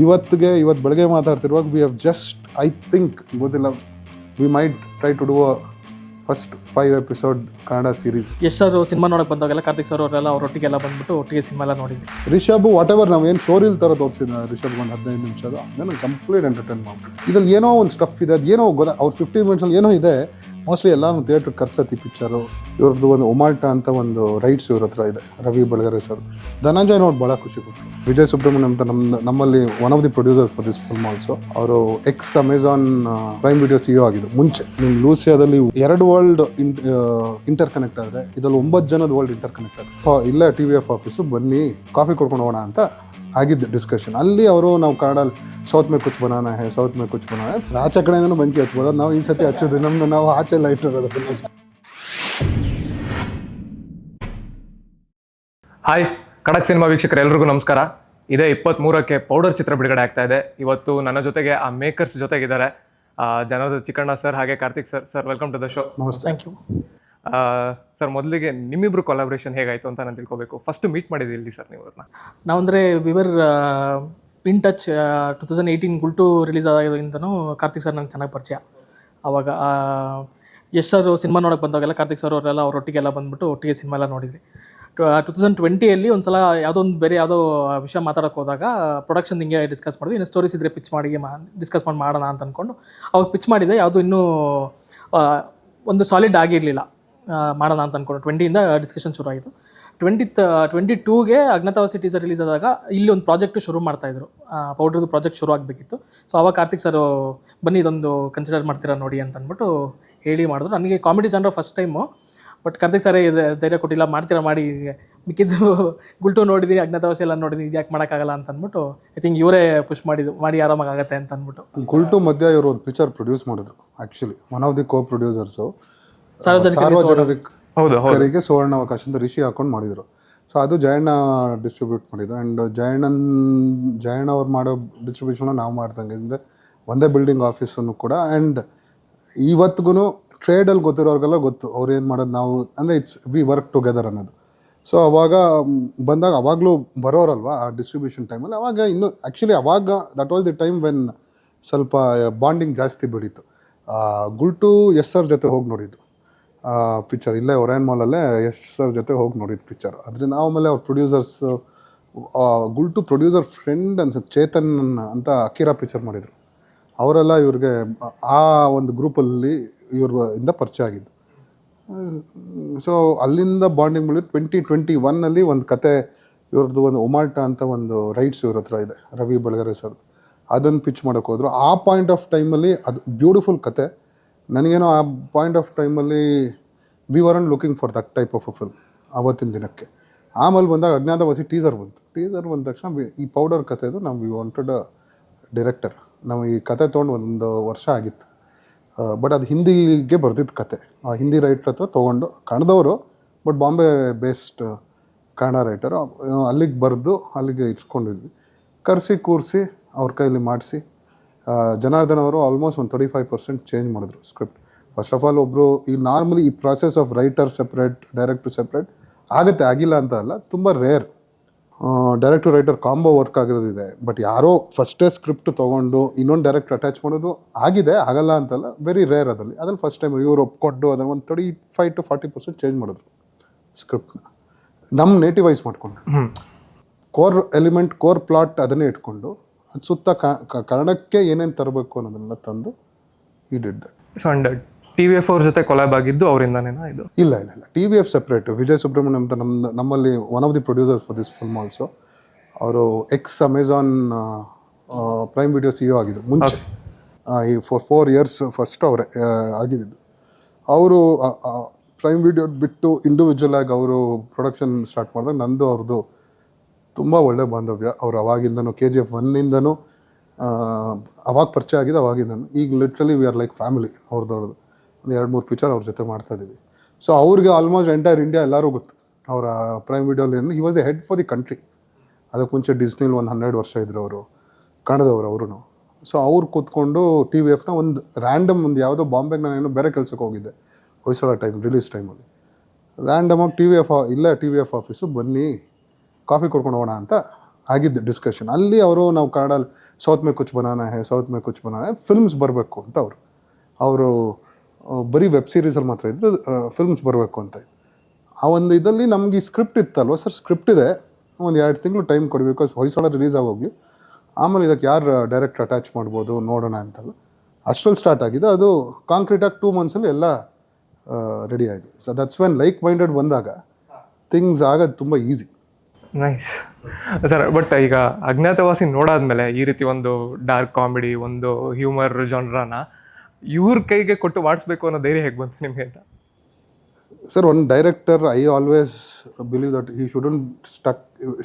ಇವತ್ತು ಬೆಳಗ್ಗೆ ಮಾತಾಡ್ತಿರುವಾಗ we have just I think ಗೊತ್ತಿಲ್ಲ we might try to do first 5 episode Kannada series. Yash sir cinema ನೋಡಕ್ಕೆ ಬಂದಾಗೆಲ್ಲ ಕಾರ್ತಿಕ್ ಸರ್ ಅವರೆಲ್ಲ ಅವರೊಟ್ಟಿಗೆಲ್ಲ ಬಂದ್ಬಿಟ್ಟು ಒಟ್ಟಿಗೆ ಸಿನಿಮಾ ಎಲ್ಲ ನೋಡಿದ್ವಿ. ರಿಷಬ್ ವಾಟ್ ಎವರ್ ನಾವೇನು ಶೋರಿಲ್ ಥರ ತೋರಿಸಿದ ರಿಷಬ್ ಒಂದು 15 ನಿಮಿಷದ ಅದನ್ನು ಕಂಪ್ಲೀಟ್ ಎಂಟರ್ಟೈನ್ ಮಾಡ್ಬಿಟ್ಟು ಇದ್ರಲ್ಲಿ ಏನೋ ಒಂದು ಸ್ಟಫ್ ಇದೆ, ಅದು ಏನೋ ಅವ್ರು 15 ಮಿನಿಟ್ಸಲ್ಲಿ ಏನೋ ಇದೆ. ಮೋಸ್ಟ್ಲಿ ಎಲ್ಲರೂ ಥಿಯೇಟ್ರ್ ಕರ್ಸತಿ ಪಿಕ್ಚರು. ಇವ್ರದ್ದು ಒಂದು ಒಮಾಲ್ಟಾ ಅಂತ ಒಂದು ರೈಟ್ಸ್ ಇವ್ರ ಹತ್ರ ಇದೆ, ರವಿ ಬೆಳಗೆರೆ ಸರ್. ಧನಂಜಯ್ ನೋಡಿ ಭಾಳ ಖುಷಿ ಕೊಟ್ಟರು. ವಿಜಯ್ ಸುಬ್ರಹ್ಮಣ್ಯಂ ಅಂತ ನಮ್ಮಲ್ಲಿ one of the producers for this film also. ಅವರು ex Amazon Prime Video CEO ಆಗಿದ್ರು ಮುಂಚೆ. ನಿಮ್ಮ ಲೂಸಿಯಾದಲ್ಲಿ 2 ವರ್ಲ್ಡ್ ಇಂಟರ್ ಕನೆಕ್ಟ್ ಆದರೆ ಇದರಲ್ಲಿ 9 ಜನದ ವರ್ಲ್ಡ್ ಇಂಟರ್ ಕನೆಕ್ಟ್ ಆಗಿದೆ. ಇಲ್ಲೇ TVF ಆಫೀಸು ಬನ್ನಿ ಕಾಫಿ ಕೊಡ್ಕೊಂಡು ಹೋಗೋಣ ಅಂತ ಆಗಿದ್ದು ಡಿಸ್ಕಷನ್. ಅಲ್ಲಿ ಅವರು ನಾವು ಕನ್ನಡ ಸೌತ್ ಮೇ ಕುಚ್ ಬನಾನ ಹೇ, ಸೌತ್ ಮೇ ಕುಚ್ ಬನಾನ ಹೇ, ಆಚೆ ಕಡೆಯಿಂದನೂ ಬೆಂಕಿ ಹಚ್ಬೋದು. ನಾವು ಈ ಸತಿ ಹಚ್ಚೋದು ನಮ್ದು, ನಾವು ಆಚೆ ಲೈಟ್ ಇರೋದು. ಹಾಯ್ ಖಡಕ್ ಸಿನಿಮಾ ವೀಕ್ಷಕರು ಎಲ್ರಿಗೂ ನಮಸ್ಕಾರ. ಇದೇ 23ಕ್ಕೆ ಪೌಡರ್ ಚಿತ್ರ ಬಿಡುಗಡೆ ಆಗ್ತಾ ಇದೆ. ಇವತ್ತು ನನ್ನ ಜೊತೆಗೆ ಆ ಮೇಕರ್ಸ್ ಜೊತೆಗಿದ್ದಾರೆ ಜನಾರ್ದನ್ ಚಿಕ್ಕಣ್ಣ ಸರ್ ಹಾಗೆ Karthik sir. Sir welcome to the show. ನಮಸ್ತೆ. Thank you sir. ಮೊದಲಿಗೆ ನಿಮ್ಮಿಬ್ರು ಕೊಲಾಬ್ರೇಷನ್ ಹೇಗಾಯಿತು ಅಂತ ನಾನು ತಿಳ್ಕೊಬೇಕು. ಫಸ್ಟ್ ಮೀಟ್ ಮಾಡಿದ್ದಿಲ್ಲಿ ಸರ್ ನೀವು ಅವ್ರನ್ನ? ನಾವಂದರೆ we were in touch 2018 Gultoo release ಆದಾಗಿಂದನೂ ಕಾರ್ತಿಕ್ ಸರ್ ನಂಗೆ ಚೆನ್ನಾಗಿ ಪರಿಚಯ. ಆವಾಗ ಯಶ್ ಸರ್ ಸಿನಿಮಾ ನೋಡಕ್ಕೆ ಬಂದಾಗೆಲ್ಲ ಕಾರ್ತಿಕ್ ಸರ್ ಅವರೆಲ್ಲ ಅವರೊಟ್ಟಿಗೆಲ್ಲ ಬಂದ್ಬಿಟ್ಟು ಒಟ್ಟಿಗೆ ಸಿನಿಮಾ ಎಲ್ಲ ನೋಡಿದ್ವಿ. 2020 ಒಂದು ಸಲ ಯಾವುದೋ ಒಂದು ಬೇರೆ ಯಾವುದೋ ವಿಷಯ ಮಾತಾಡೋಕೆ ಹೋದಾಗ ಪ್ರೊಡಕ್ಷನ್ ಹಿಂಗೆ ಡಿಸ್ಕಸ್ ಮಾಡಿದ್ವಿ. ಇನ್ನು ಸ್ಟೋರೀಸ್ ಇದ್ದರೆ ಪಿಚ್ ಮಾಡಿ ಡಿಸ್ಕಸ್ ಮಾಡೋಣ ಅಂತ ಅಂದ್ಕೊಂಡು ಅವಾಗ ಪಿಚ್ ಮಾಡಿದೆ. ಯಾವುದೂ ಇನ್ನೂ ಒಂದು ಸಾಲಿಡ್ ಆಗಿರಲಿಲ್ಲ. ಮಾಡೋಣ ಅಂತ ಅಂದ್ಕೊಂಡು 20ಇಂದ ಡಿಸ್ಕಷನ್ ಶುರು ಆಯಿತು. 22ಗೆ ಅಜ್ಞಾತವಾಸಿ ಟೀಸರ್ ರಿಲೀಸ್ ಆದಾಗ ಇಲ್ಲಿ ಒಂದು ಪ್ರಾಜೆಕ್ಟು ಶುರು ಮಾಡ್ತಾಯಿದ್ರು. ಪೌಡ್ರದ್ದು ಪ್ರಾಜೆಕ್ಟ್ ಶುರು ಆಗಬೇಕಿತ್ತು. ಸೊ ಅವಾಗ ಕಾರ್ತಿಕ್ ಸರ್ ಬನ್ನಿ ಇದೊಂದು ಕನ್ಸಿಡರ್ ಮಾಡ್ತೀರಾ ನೋಡಿ ಅಂತ ಅಂದ್ಬಿಟ್ಟು ಹೇಳಿ ಮಾಡಿದ್ರು. ನನಗೆ ಕಾಮಿಡಿ ಜನರ ಫಸ್ಟ್ ಟೈಮು. ಬಟ್ ಕಾರ್ತಿಕ್ ಸರೇ ಧೈರ್ಯ ಕೊಟ್ಟಿಲ್ಲ, ಮಾಡ್ತೀರಾ ಮಾಡಿ, ಮಿಕ್ಕಿದ್ದು ಗುಲ್ಟು ನೋಡಿದ್ದೀನಿ, ಅಜ್ಞಾತವಾಸಿ ಎಲ್ಲ ನೋಡಿದ್ದೀನಿ, ಇದು ಯಾಕೆ ಮಾಡೋಕ್ಕಾಗಲ್ಲ ಅಂತ ಅಂದ್ಬಿಟ್ಟು ಐ ಥಿಂಕ್ ಇವರೇ ಪುಷ್ ಮಾಡಿದ್ದು, ಮಾಡಿ ಆರಾಮಾಗಿ ಆಗುತ್ತೆ ಅಂತ ಅಂದ್ಬಿಟ್ಟು. ಗುಲ್ಟು ಮಧ್ಯ ಇವರು ಒಂದು ಪಿಕ್ಚರ್ ಪ್ರೊಡ್ಯೂಸ್ ಮಾಡಿದ್ರು. Actually one of the co producers ಸಾರ್ವಜನಿಕರಿಗೆ ಸುವರ್ಣಾವಕಾಶ ಅಂತ ರಿಷಿ ಹಾಕೊಂಡು ಮಾಡಿದರು. ಸೊ ಅದು ಜಯಣ್ಣ ಡಿಸ್ಟ್ರಿಬ್ಯೂಟ್ ಮಾಡಿದ್ರು. ಆ್ಯಂಡ್ ಜಯಣ್ಣ ಅವ್ರು ಮಾಡೋ ಡಿಸ್ಟ್ರಿಬ್ಯೂಷನ್ ನಾವು ಮಾಡ್ದಂಗೆ ಅಂದರೆ ಒಂದೇ ಬಿಲ್ಡಿಂಗ್ ಆಫೀಸನ್ನು ಕೂಡ. ಆ್ಯಂಡ್ ಇವತ್ತಿಗೂ ಟ್ರೇಡಲ್ಲಿ ಗೊತ್ತಿರೋರಿಗೆಲ್ಲ ಗೊತ್ತು ಅವ್ರು ಏನು ಮಾಡೋದು ನಾವು ಅಂದರೆ ಇಟ್ಸ್ ವಿ ವರ್ಕ್ ಟುಗೆದರ್ ಅನ್ನೋದು. ಸೊ ಅವಾಗ ಬಂದಾಗ ಅವಾಗಲೂ ಬರೋರಲ್ವ ಆ ಡಿಸ್ಟ್ರಿಬ್ಯೂಷನ್ ಟೈಮಲ್ಲಿ. ಅವಾಗ ಇನ್ನೂ ಆ್ಯಕ್ಚುಲಿ ಅವಾಗ that was the time when ಸ್ವಲ್ಪ ಬಾಂಡಿಂಗ್ ಜಾಸ್ತಿ ಬೆಳೀತು. ಗುಲ್ಟು ಯಶ್ ಸರ್ ಜೊತೆ ಹೋಗಿ ನೋಡಿದ್ದು ಪಿಕ್ಚರ್, ಇಲ್ಲೇ ಒರೈನ್ ಮಾಲಲ್ಲೇ ಯಶ್ ಸರ್ ಜೊತೆ ಹೋಗಿ ನೋಡಿದ್ದು ಪಿಕ್ಚರ್. ಅದರಿಂದ ಆಮೇಲೆ ಅವ್ರ ಪ್ರೊಡ್ಯೂಸರ್ಸ್ ಗುಲ್ಟು ಪ್ರೊಡ್ಯೂಸರ್ ಫ್ರೆಂಡ್ ಅನ್ಸುತ್ತೆ ಚೇತನ್ ಅಂತ ಅಕಿರಾ ಪಿಕ್ಚರ್ ಮಾಡಿದರು. ಅವರೆಲ್ಲ ಇವ್ರಿಗೆ ಆ ಒಂದು ಗ್ರೂಪಲ್ಲಿ ಇವ್ರಿಂದ ಪರಿಚಯ ಆಗಿದ್ದು. ಸೊ ಅಲ್ಲಿಂದ ಬಾಂಡಿಂಗ್ ಬೆಳೆದು 2021 ಒಂದು ಕತೆ ಇವ್ರದ್ದು ಒಂದು ಒಮಾಲ್ಟಾ ಅಂತ ಒಂದು ರೈಟ್ಸ್ ಇವ್ರ ಹತ್ರ ಇದೆ, ರವಿ ಬೆಳಗೆರೆ ಸರ್. ಅದನ್ನು ಪಿಚ್ ಮಾಡೋಕೆ ಹೋದರು. ಆ ಪಾಯಿಂಟ್ ಆಫ್ ಟೈಮಲ್ಲಿ ಅದು ಬ್ಯೂಟಿಫುಲ್ ಕತೆ. ನನಗೇನೋ ಆ ಪಾಯಿಂಟ್ ಆಫ್ ಟೈಮಲ್ಲಿ we were looking for that type of a film ಆವತ್ತಿನ ದಿನಕ್ಕೆ. ಆಮೇಲೆ ಬಂದಾಗ ಅಜ್ಞಾತವಾಸಿ ಟೀಸರ್ ಬಂದ ತಕ್ಷಣ ಈ ಪೌಡರ್ ಕತೆದು ನಾವು ವಿ ವಾಂಟೆಡ್ ಅ ಡೈರೆಕ್ಟರ್. ನಾವು ಈ ಕತೆ ತೊಗೊಂಡು 1 ವರ್ಷ ಆಗಿತ್ತು. ಬಟ್ ಅದು ಹಿಂದಿಗೆ ಬರ್ದಿದ್ದು ಕತೆ. ಆ ಹಿಂದಿ ರೈಟರ್ ಹತ್ರ ತೊಗೊಂಡು, ಕನ್ನಡದವರು but Bombay based Kannada writer. ಅಲ್ಲಿಗೆ ಬರೆದು ಅಲ್ಲಿಗೆ ಇಟ್ಕೊಂಡಿದ್ವಿ. ಕೂರಿಸಿ ಅವ್ರ ಕೈಯಲ್ಲಿ ಮಾಡಿಸಿ ಜನಾರ್ದನ್ ಅವರು ಆಲ್ಮೋಸ್ಟ್ ಒಂದು 35% ಚೇಂಜ್ ಮಾಡಿದ್ರು ಸ್ಕ್ರಿಪ್ಟ್. ಫಸ್ಟ್ ಆಫ್ ಆಲ್ ಒಬ್ಬರು ಈ ನಾರ್ಮಲಿ ಈ process of writer separate director separate ಆಗುತ್ತೆ, ಆಗಿಲ್ಲ ಅಂತ ಅಲ್ಲ, ತುಂಬ rare. Director writer combo work ಆಗಿರೋದಿದೆ. ಬಟ್ ಯಾರೋ ಫಸ್ಟೇ ಸ್ಕ್ರಿಪ್ಟ್ ತೊಗೊಂಡು ಇನ್ನೊಂದು ಡೈರೆಕ್ಟರ್ ಅಟ್ಯಾಚ್ ಮಾಡೋದು ಆಗಿದೆ, ಆಗಲ್ಲ ಅಂತಲ್ಲ, ವೆರಿ ರೇರ್. ಅದ್ರಲ್ಲಿ ಫಸ್ಟ್ ಟೈಮ್ ಇವರು ಒಪ್ಕೊಟ್ಟು ಅದನ್ನು ಒಂದು 35 to 40% ಚೇಂಜ್ ಮಾಡಿದ್ರು ಸ್ಕ್ರಿಪ್ಟ್ನ. ನಮ್ಮ ನೇಟಿವೈಸ್ ಮಾಡಿಕೊಂಡು ಕೋರ್ ಎಲಿಮೆಂಟ್, ಕೋರ್ ಪ್ಲಾಟ್ ಅದನ್ನೇ ಇಟ್ಕೊಂಡು ಅದು ಸುತ್ತ ಕನ್ನಡಕ್ಕೆ ಏನೇನು ತರಬೇಕು ಅನ್ನೋದನ್ನೆಲ್ಲ ತಂದು ಈ did that. So and TVF ಅವ್ರ ಜೊತೆ ಕೊಲಾಬ್ ಆಗಿದ್ದು ಅವರಿಂದನೇನಾ ಇದು? ಇಲ್ಲ TVF ಸೆಪ್ರೇಟು. ವಿಜಯ್ ಸುಬ್ರಹ್ಮಣ್ಯಂ ಅಂತ ನಮ್ಮಲ್ಲಿ one of the producers for this film also. ಅವರು ex Amazon Prime Video CEO ಆಗಿದ್ರು ಮುಂಚೆ. ಈ 4 years ಫಸ್ಟ್ ಅವರೇ ಆಗಿದ್ದು. ಅವರು ಪ್ರೈಮ್ ವಿಡಿಯೋ ಬಿಟ್ಟು ಇಂಡಿವಿಜುವಲ್ ಆಗಿ ಅವರು ಪ್ರೊಡಕ್ಷನ್ ಸ್ಟಾರ್ಟ್ ಮಾಡಿದಾಗ ನಂದು ಅವ್ರದ್ದು ತುಂಬ ಒಳ್ಳೆ ಬಾಂಧವ್ಯ. ಅವರು ಅವಾಗಿಂದನೂ KGF 1ಇಂದನೂ ಅವಾಗ ಪರಿಚಯ ಆಗಿದೆ. ಅವಾಗಿಂದನೂ ಈಗ literally we are like family. ಅವ್ರದ್ದು ಒಂದು 2-3 ಪಿಕ್ಚರ್ ಅವ್ರ ಜೊತೆ ಮಾಡ್ತಾಯಿದ್ದೀವಿ. ಸೊ ಅವ್ರಿಗೆ ಆಲ್ಮೋಸ್ಟ್ ಎಂಟೈರ್ ಇಂಡಿಯಾ ಎಲ್ಲರೂ ಗೊತ್ತು. ಅವರ ಪ್ರೈಮ್ ವಿಡಿಯೋಲಿ he was the head for the country. ಅದಕ್ಕೆ ಮುಂಚೆ ಡಿಸ್ನಿಲಿ ಒಂದು 12 ವರ್ಷ ಇದ್ರು ಅವರು, ಕನ್ನಡದವರು ಅವರು. ಸೊ ಅವ್ರು ಕೂತ್ಕೊಂಡು TVFನ ಒಂದು ರ್ಯಾಂಡಮ್ ಒಂದು ಯಾವುದೋ ಬಾಂಬೆಗೆ ನಾನೇನೋ ಬೇರೆ ಕೆಲಸಕ್ಕೆ ಹೋಗಿದ್ದೆ ಹೊಯ್ಸಳ ರಿಲೀಸ್ ಟೈಮಲ್ಲಿ. ರ್ಯಾಂಡಮಾಗಿ TVF ಆಫೀಸು ಬನ್ನಿ ಕಾಫಿ ಕೊಡ್ಕೊಂಡು ಹೋಗೋಣ ಅಂತ ಆಗಿದ್ದು ಡಿಸ್ಕಷನ್. ಅಲ್ಲಿ ಅವರು ನಾವು ಕನ್ನಡಲ್ಲಿ ಸೌತ್ ಮೇ ಕುಚ್ ಬನಾನಾ ಹೇ, ಸೌತ್ ಮೇ ಕುಚ್ ಬನಾನಾ ಹೇ, ಫಿಲ್ಮ್ಸ್ ಬರಬೇಕು ಅಂತ ಅವರು ಬರೀ ವೆಬ್ ಸೀರೀಸಲ್ಲಿ ಮಾತ್ರ ಇದ್ದು ಫಿಲ್ಮ್ಸ್ ಬರಬೇಕು ಅಂತ ಇತ್ತು. ಆ ಒಂದು ಇದರಲ್ಲಿ ನಮ್ಗೆ ಈ ಸ್ಕ್ರಿಪ್ಟ್ ಇತ್ತಲ್ವ ಸರ್, ಸ್ಕ್ರಿಪ್ಟ್ ಇದೆ, ಒಂದು 2 ತಿಂಗಳು ಟೈಮ್ ಕೊಡಿ, ಬಿಕಾಸ್ ಹೊಯ್ಸಳ ರಿಲೀಸ್ ಆಗೋಗ್ಲಿ, ಆಮೇಲೆ ಇದಕ್ಕೆ ಯಾರು ಡೈರೆಕ್ಟ್ ಅಟ್ಯಾಚ್ ಮಾಡ್ಬೋದು ನೋಡೋಣ ಅಂತಲ್ಲ. ಅಷ್ಟರಲ್ಲಿ ಸ್ಟಾರ್ಟ್ ಆಗಿದೆ ಅದು. ಕಾಂಕ್ರೀಟಾಗಿ 2 ಮಂತ್ಸಲ್ಲಿ ಎಲ್ಲ ರೆಡಿ ಆಯಿತು. So that's when like minded ಬಂದಾಗ ಥಿಂಗ್ಸ್ ಆಗೋದು ತುಂಬ ಈಸಿ. Nice sir. ಬಟ್ ಈಗ ಅಜ್ಞಾತವಾಸಿ ನೋಡಾದ್ಮೇಲೆ ಈ ರೀತಿ ಒಂದು ಡಾರ್ಕ್ ಕಾಮಿಡಿ, ಒಂದು ಹ್ಯೂಮರ್ ಜಾನ್ರನ ಇವ್ರ ಕೈಗೆ ಕೊಟ್ಟು ಮಾಡಿಸ್ಬೇಕು ಅನ್ನೋ ಧೈರ್ಯ ಹೇಗೆ ಬಂತು ನಿಮಗೆ ಅಂತ? Sir, one director I always believe that he shouldn't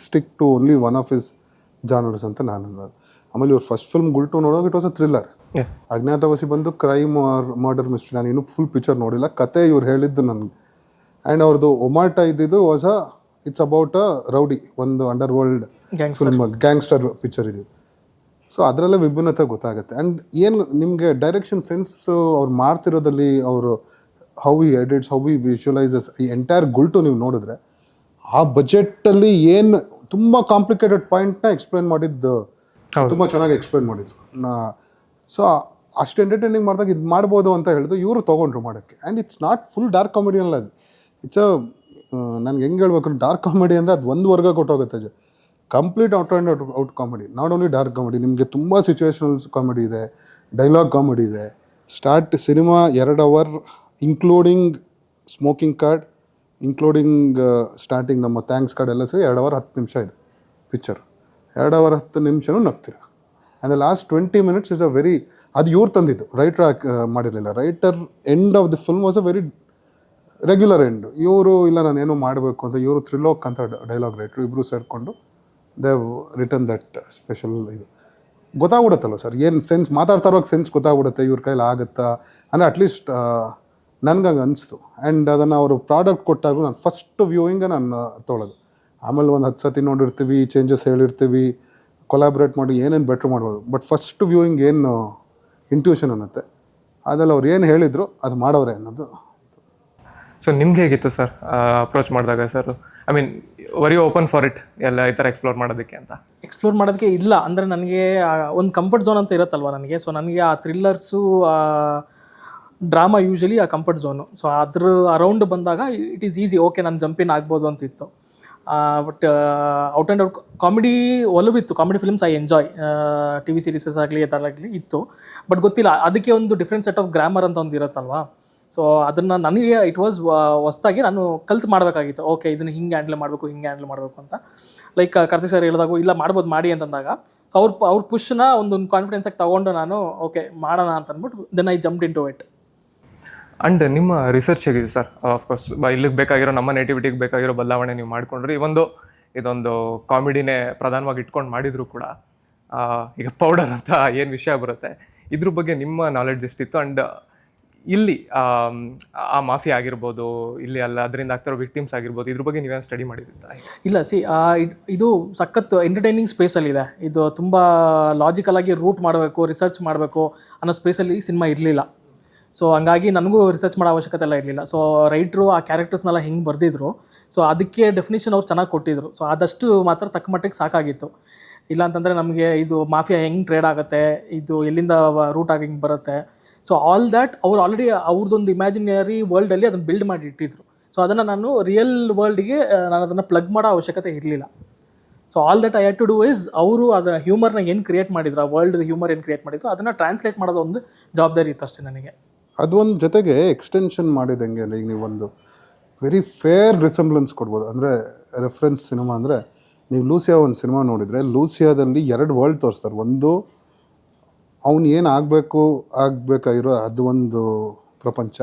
stick to only one of his genres ಅಂತ ನಾನು ಅನ್ನೋದು. ಆಮೇಲೆ ಇವ್ರ ಫಸ್ಟ್ ಫಿಲ್ಮ್ ಗುಲ್ಟು ನೋಡೋಕೆ it was a thriller. Agnyathavasi ಬಂದು ಕ್ರೈಮ್ ಆರ್ ಮರ್ಡರ್ ಮಿಸ್ಟ್ರಿ. ನಾನು ಇನ್ನೂ ಫುಲ್ ಪಿಕ್ಚರ್ ನೋಡಿಲ್ಲ, ಕತೆ ಇವ್ರು ಹೇಳಿದ್ದು ನನಗೆ. ಆ್ಯಂಡ್ ಅವ್ರದ್ದು ಒಮಾಟ ಇದ್ದಿದ್ದು was it's about a rowdy, ಒಂದು underworld film, gangster picture ಇದ್ದಿದ್ದು. ಸೊ ಅದರಲ್ಲೇ ವಿಭಿನ್ನತೆ ಗೊತ್ತಾಗುತ್ತೆ. ಆ್ಯಂಡ್ ಏನು ನಿಮಗೆ ಡೈರೆಕ್ಷನ್ ಸೆನ್ಸ್ ಅವ್ರು ಮಾಡ್ತಿರೋದಲ್ಲಿ, ಅವರು how we edits, how we visualises, ಈ ಎಂಟೈರ್ ಗುಲ್ಟು ನೀವು ನೋಡಿದ್ರೆ ಆ ಬಜೆಟಲ್ಲಿ ಏನು ತುಂಬ ಕಾಂಪ್ಲಿಕೇಟೆಡ್ ಪಾಯಿಂಟ್ನ ಎಕ್ಸ್ಪ್ಲೇನ್ ಮಾಡಿದ್ದು ತುಂಬ ಚೆನ್ನಾಗಿ ಎಕ್ಸ್ಪ್ಲೇನ್ ಮಾಡಿದ್ರು. ಸೊ ಅಷ್ಟು ಎಂಟರ್ಟೈನಿಂಗ್ ಮಾಡಿದಾಗ ಇದು ಮಾಡ್ಬೋದು ಅಂತ ಹೇಳಿದ್ರು, ಇವರು ತೊಗೊಂಡ್ರು ಮಾಡೋಕ್ಕೆ. And it's not full dark comedy ಅಲ್ಲ ಅದು. ಇಟ್ಸ್ ನನಗೆ ಹೆಂಗೆ ಹೇಳ್ಬೇಕು, ಡಾರ್ಕ್ ಕಾಮಿಡಿ ಅಂದರೆ ಅದು ಒಂದು ವರ್ಗ ಕೊಟ್ಟೋಗುತ್ತೆ. Complete out and out comedy, not only dark comedy. ನಿಮಗೆ ತುಂಬ ಸಿಚುವೇಶನಲ್ಸ್ ಕಾಮಿಡಿ ಇದೆ, ಡೈಲಾಗ್ ಕಾಮಿಡಿ ಇದೆ. Cinema 2 hour including smoking card, including starting ನಮ್ಮ ಥ್ಯಾಂಕ್ಸ್ ಕಾರ್ಡ್ ಎಲ್ಲ ಸೇರಿ 2 ಅವರ್ 10 ನಿಮಿಷ ಇದೆ ಪಿಕ್ಚರ್. 2 ಅವರ್ 10 ನಿಮಿಷನೂ ನಗ್ತೀರ. And the last 20 minutes is a very, ಅದು ಇವ್ರು ತಂದಿದ್ದು, ರೈಟರ್ ಮಾಡಿರಲಿಲ್ಲ. Writer end of the film was a very regular end. ಇವರು ಇಲ್ಲ ನಾನೇನೋ ಮಾಡಬೇಕು ಅಂತ, ಇವರು ತ್ರಿಲೋಕ್ ಅಂತ ಡೈಲಾಗ್ ರೈಟ್ರು, ಇಬ್ಬರು ಸೇರಿಕೊಂಡು ದೇ ರಿಟರ್ನ್ ದಟ್ ಸ್ಪೆಷಲ್. ಇದು ಗೊತ್ತಾಗ್ಬಿಡುತ್ತಲ್ಲ ಸರ್, ಏನು ಸೆನ್ಸ್ ಮಾತಾಡ್ತಾ ಇರೋವಾಗ ಸೆನ್ಸ್ ಗೊತ್ತಾಗ್ಬಿಡುತ್ತೆ, ಇವ್ರ ಕೈಲಿ ಆಗುತ್ತಾ ಅಂದರೆ ಅಟ್ಲೀಸ್ಟ್ ನನಗಂಗೆ ಅನಿಸ್ತು. ಆ್ಯಂಡ್ ಅದನ್ನು ಅವರು ಪ್ರಾಡಕ್ಟ್ ಕೊಟ್ಟಾಗ ನಾನು ಫಸ್ಟ್ ವ್ಯೂವಿಂಗೆ ನಾನು ತೊಗೊಳೋದು. ಆಮೇಲೆ ಒಂದು 10 ಸತಿ ನೋಡಿರ್ತೀವಿ, ಚೇಂಜಸ್ ಹೇಳಿರ್ತೀವಿ, ಕೊಲಾಬ್ರೇಟ್ ಮಾಡಿ ಏನೇನು ಬೆಟ್ರ್ ಮಾಡ್ಬೋದು. ಬಟ್ ಫಸ್ಟ್ ವ್ಯೂವಿಂಗ್ ಏನು ಇಂಟ್ಯೂಷನ್ ಅನ್ನತ್ತೆ, ಅದ್ರಲ್ಲಿ ಅವ್ರು ಏನು ಹೇಳಿದರು ಅದು ಮಾಡೋರೆ ಅನ್ನೋದು. ಸೊ ನಿಮ್ಗೆ ಹೇಗಿತ್ತು ಸರ್ ಅಪ್ರೋಚ್ ಮಾಡಿದಾಗ sir? I mean were you open for it ಎಲ್ಲ ಈ ಥರ ಎಕ್ಸ್ಪ್ಲೋರ್ ಮಾಡೋದಕ್ಕೆ ಅಂತ? ಎಕ್ಸ್ಪ್ಲೋರ್ ಮಾಡೋದಕ್ಕೆ ಇಲ್ಲ, ಅಂದರೆ ನನಗೆ ಒಂದು ಕಂಫರ್ಟ್ ಝೋನ್ ಅಂತ ಇರುತ್ತಲ್ವ ನನಗೆ. ಸೊ ನನಗೆ ಆ ಥ್ರಿಲ್ಲರ್ಸು, ಡ್ರಾಮಾ ಯೂಶಲಿ ಆ ಕಂಫರ್ಟ್ ಝೋನು. ಸೊ ಅದ್ರ ಅರೌಂಡ್ ಬಂದಾಗ ಇಟ್ ಈಸ್ ಈಸಿ, ಓಕೆ ನಾನು ಜಂಪಿನ್ ಆಗ್ಬೋದು ಅಂತಿತ್ತು. But out and out comedy ಒಲವಿತ್ತು. Comedy films I enjoy, TV serieses ಆಗಲಿ ಅದರಾಗಲಿ ಇತ್ತು. ಬಟ್ ಗೊತ್ತಿಲ್ಲ, ಅದಕ್ಕೆ ಒಂದು ಡಿಫ್ರೆಂಟ್ ಸೆಟ್ ಆಫ್ ಗ್ರಾಮರ್ ಅಂತ ಒಂದು ಇರುತ್ತಲ್ವಾ. ಸೊ ಅದನ್ನು ನನಗೆ ಇಟ್ ವಾಸ್ ಹೊಸ್ದಾಗಿ ನಾನು ಕಲ್ತು ಮಾಡಬೇಕಾಗಿತ್ತು. ಓಕೆ ಇದನ್ನು ಹಿಂಗೆ ಹ್ಯಾಂಡಲ್ ಮಾಡಬೇಕು ಅಂತ. ಲೈಕ್ ಕಾರ್ತಿಕ್ ಸರ್ ಹೇಳಿದಾಗ ಇಲ್ಲ ಮಾಡ್ಬೋದು ಮಾಡಿ ಅಂತಂದಾಗ ಅವ್ರ ಪುಷ್ನ ಒಂದು ಕಾನ್ಫಿಡೆನ್ಸಾಗಿ ತೊಗೊಂಡು ನಾನು ಓಕೆ ಮಾಡೋಣ ಅಂತ ಅಂದ್ಬಿಟ್ಟು then I jumped into it. And ನಿಮ್ಮ ರಿಸರ್ಚ್ ಹೇಗಿದೆ ಸರ್? ಆಫ್ಕೋರ್ಸ್ ಇಲ್ಲಿಗೆ ಬೇಕಾಗಿರೋ, ನಮ್ಮ ನೇಟಿವಿಟಿಗೆ ಬೇಕಾಗಿರೋ ಬದಲಾವಣೆ ನೀವು ಮಾಡಿಕೊಂಡ್ರಿ. ಇದೊಂದು ಕಾಮಿಡಿನೇ ಪ್ರಧಾನವಾಗಿ ಇಟ್ಕೊಂಡು ಮಾಡಿದ್ರು ಕೂಡ ಈಗ ಪೌಡರ್ ಅಂತ ಏನು ವಿಷಯ ಬರುತ್ತೆ, ಇದ್ರ ಬಗ್ಗೆ ನಿಮ್ಮ ನಾಲೆಡ್ಜ್ ಎಷ್ಟಿತ್ತು? ಆ್ಯಂಡ್ ಇಲ್ಲಿ ಆ ಮಾಫಿಯಾ ಆಗಿರ್ಬೋದು, ಇಲ್ಲಿ ಅಲ್ಲ ಅದರಿಂದ ಆಗ್ತಿರೋ ವಿಕ್ಟಿಮ್ಸ್ ಆಗಿರ್ಬೋದು, ಇದ್ರ ಬಗ್ಗೆ ನೀವೇನು ಸ್ಟಡಿ ಮಾಡಿದ್ದಿತ್ತ? ಇಲ್ಲ ಇದು ಸಖತ್ ಎಂಟರ್ಟೈನಿಂಗ್ ಸ್ಪೇಸಲ್ಲಿದೆ. ಇದು ತುಂಬ ಲಾಜಿಕಲಾಗಿ ರೂಟ್ ಮಾಡಬೇಕು, ರಿಸರ್ಚ್ ಮಾಡಬೇಕು ಅನ್ನೋ ಸ್ಪೇಸಲ್ಲಿ ಸಿನಿಮಾ ಇರಲಿಲ್ಲ. ಸೊ ಹಂಗಾಗಿ ನನಗೂ ರಿಸರ್ಚ್ ಮಾಡೋ ಅವಶ್ಯಕತೆ ಎಲ್ಲ ಇರಲಿಲ್ಲ. ಸೊ ರೈಟ್ರು ಆ ಕ್ಯಾರೆಕ್ಟರ್ಸ್ನೆಲ್ಲ ಹೆಂಗೆ ಬರೆದಿದ್ರು, ಸೊ ಅದಕ್ಕೆ ಡೆಫಿನೇಷನ್ ಅವ್ರು ಚೆನ್ನಾಗಿ ಕೊಟ್ಟಿದ್ರು. ಸೊ ಆದಷ್ಟು ಮಾತ್ರ ತಕ್ಕ ಮಟ್ಟಿಗೆ ಸಾಕಾಗಿತ್ತು. ಇಲ್ಲ ಅಂತಂದರೆ ನಮಗೆ ಇದು ಮಾಫಿಯಾ ಹೆಂಗೆ ಟ್ರೇಡ್ ಆಗುತ್ತೆ, ಇದು ಎಲ್ಲಿಂದ ರೂಟ್ ಆಗಿ ಹಿಂಗೆ ಬರುತ್ತೆ, ಸೊ ಆಲ್ ದ್ಯಾಟ್ ಅವ್ರು ಆಲ್ರೆಡಿ ಅವ್ರದ್ದೊಂದು ಇಮ್ಯಾಜಿನರಿ ವರ್ಲ್ಡಲ್ಲಿ ಅದನ್ನು ಬಿಲ್ಡ್ ಮಾಡಿ ಇಟ್ಟಿದ್ರು. ಸೊ ಅದನ್ನು ನಾನು ರಿಯಲ್ ವರ್ಲ್ಡ್ಗೆ ನಾನು ಅದನ್ನು ಪ್ಲಗ್ ಮಾಡೋ ಅವಶ್ಯಕತೆ ಇರಲಿಲ್ಲ. So all that I had to do is ಅವರು ಅದನ್ನು ಹ್ಯೂಮರ್ನ ಏನು ಕ್ರಿಯೇಟ್ ಮಾಡಿದ್ರು, ಆ ವರ್ಲ್ಡ್ ಹ್ಯೂಮರ್ ಏನು ಕ್ರಿಯೇಟ್ ಮಾಡಿದ್ರು ಅದನ್ನು ಟ್ರಾನ್ಸ್ಲೇಟ್ ಮಾಡೋದು ಒಂದು ಜವಾಬ್ದಾರಿ ಇತ್ತು ಅಷ್ಟೇ ನನಗೆ. ಅದು ಒಂದು ಜೊತೆಗೆ ಎಕ್ಸ್ಟೆನ್ಷನ್ ಮಾಡಿದಂಗೆ ಈಗ ನೀವು ಒಂದು ವೆರಿ ಫೇರ್ ರಿಸೆಂಬ್ಲೆನ್ಸ್ ಕೊಡ್ಬೋದು. ಅಂದರೆ ರೆಫರೆನ್ಸ್ ಸಿನಿಮಾ ಅಂದರೆ ನೀವು ಲೂಸಿಯಾ ಒಂದು ಸಿನಿಮಾ ನೋಡಿದರೆ, ಲೂಸಿಯಾದಲ್ಲಿ 2 ವರ್ಲ್ಡ್ ತೋರಿಸ್ತಾರೆ. ಒಂದು ಅವನು ಏನು ಆಗಬೇಕಾಗಿರೋ ಅದು ಒಂದು ಪ್ರಪಂಚ,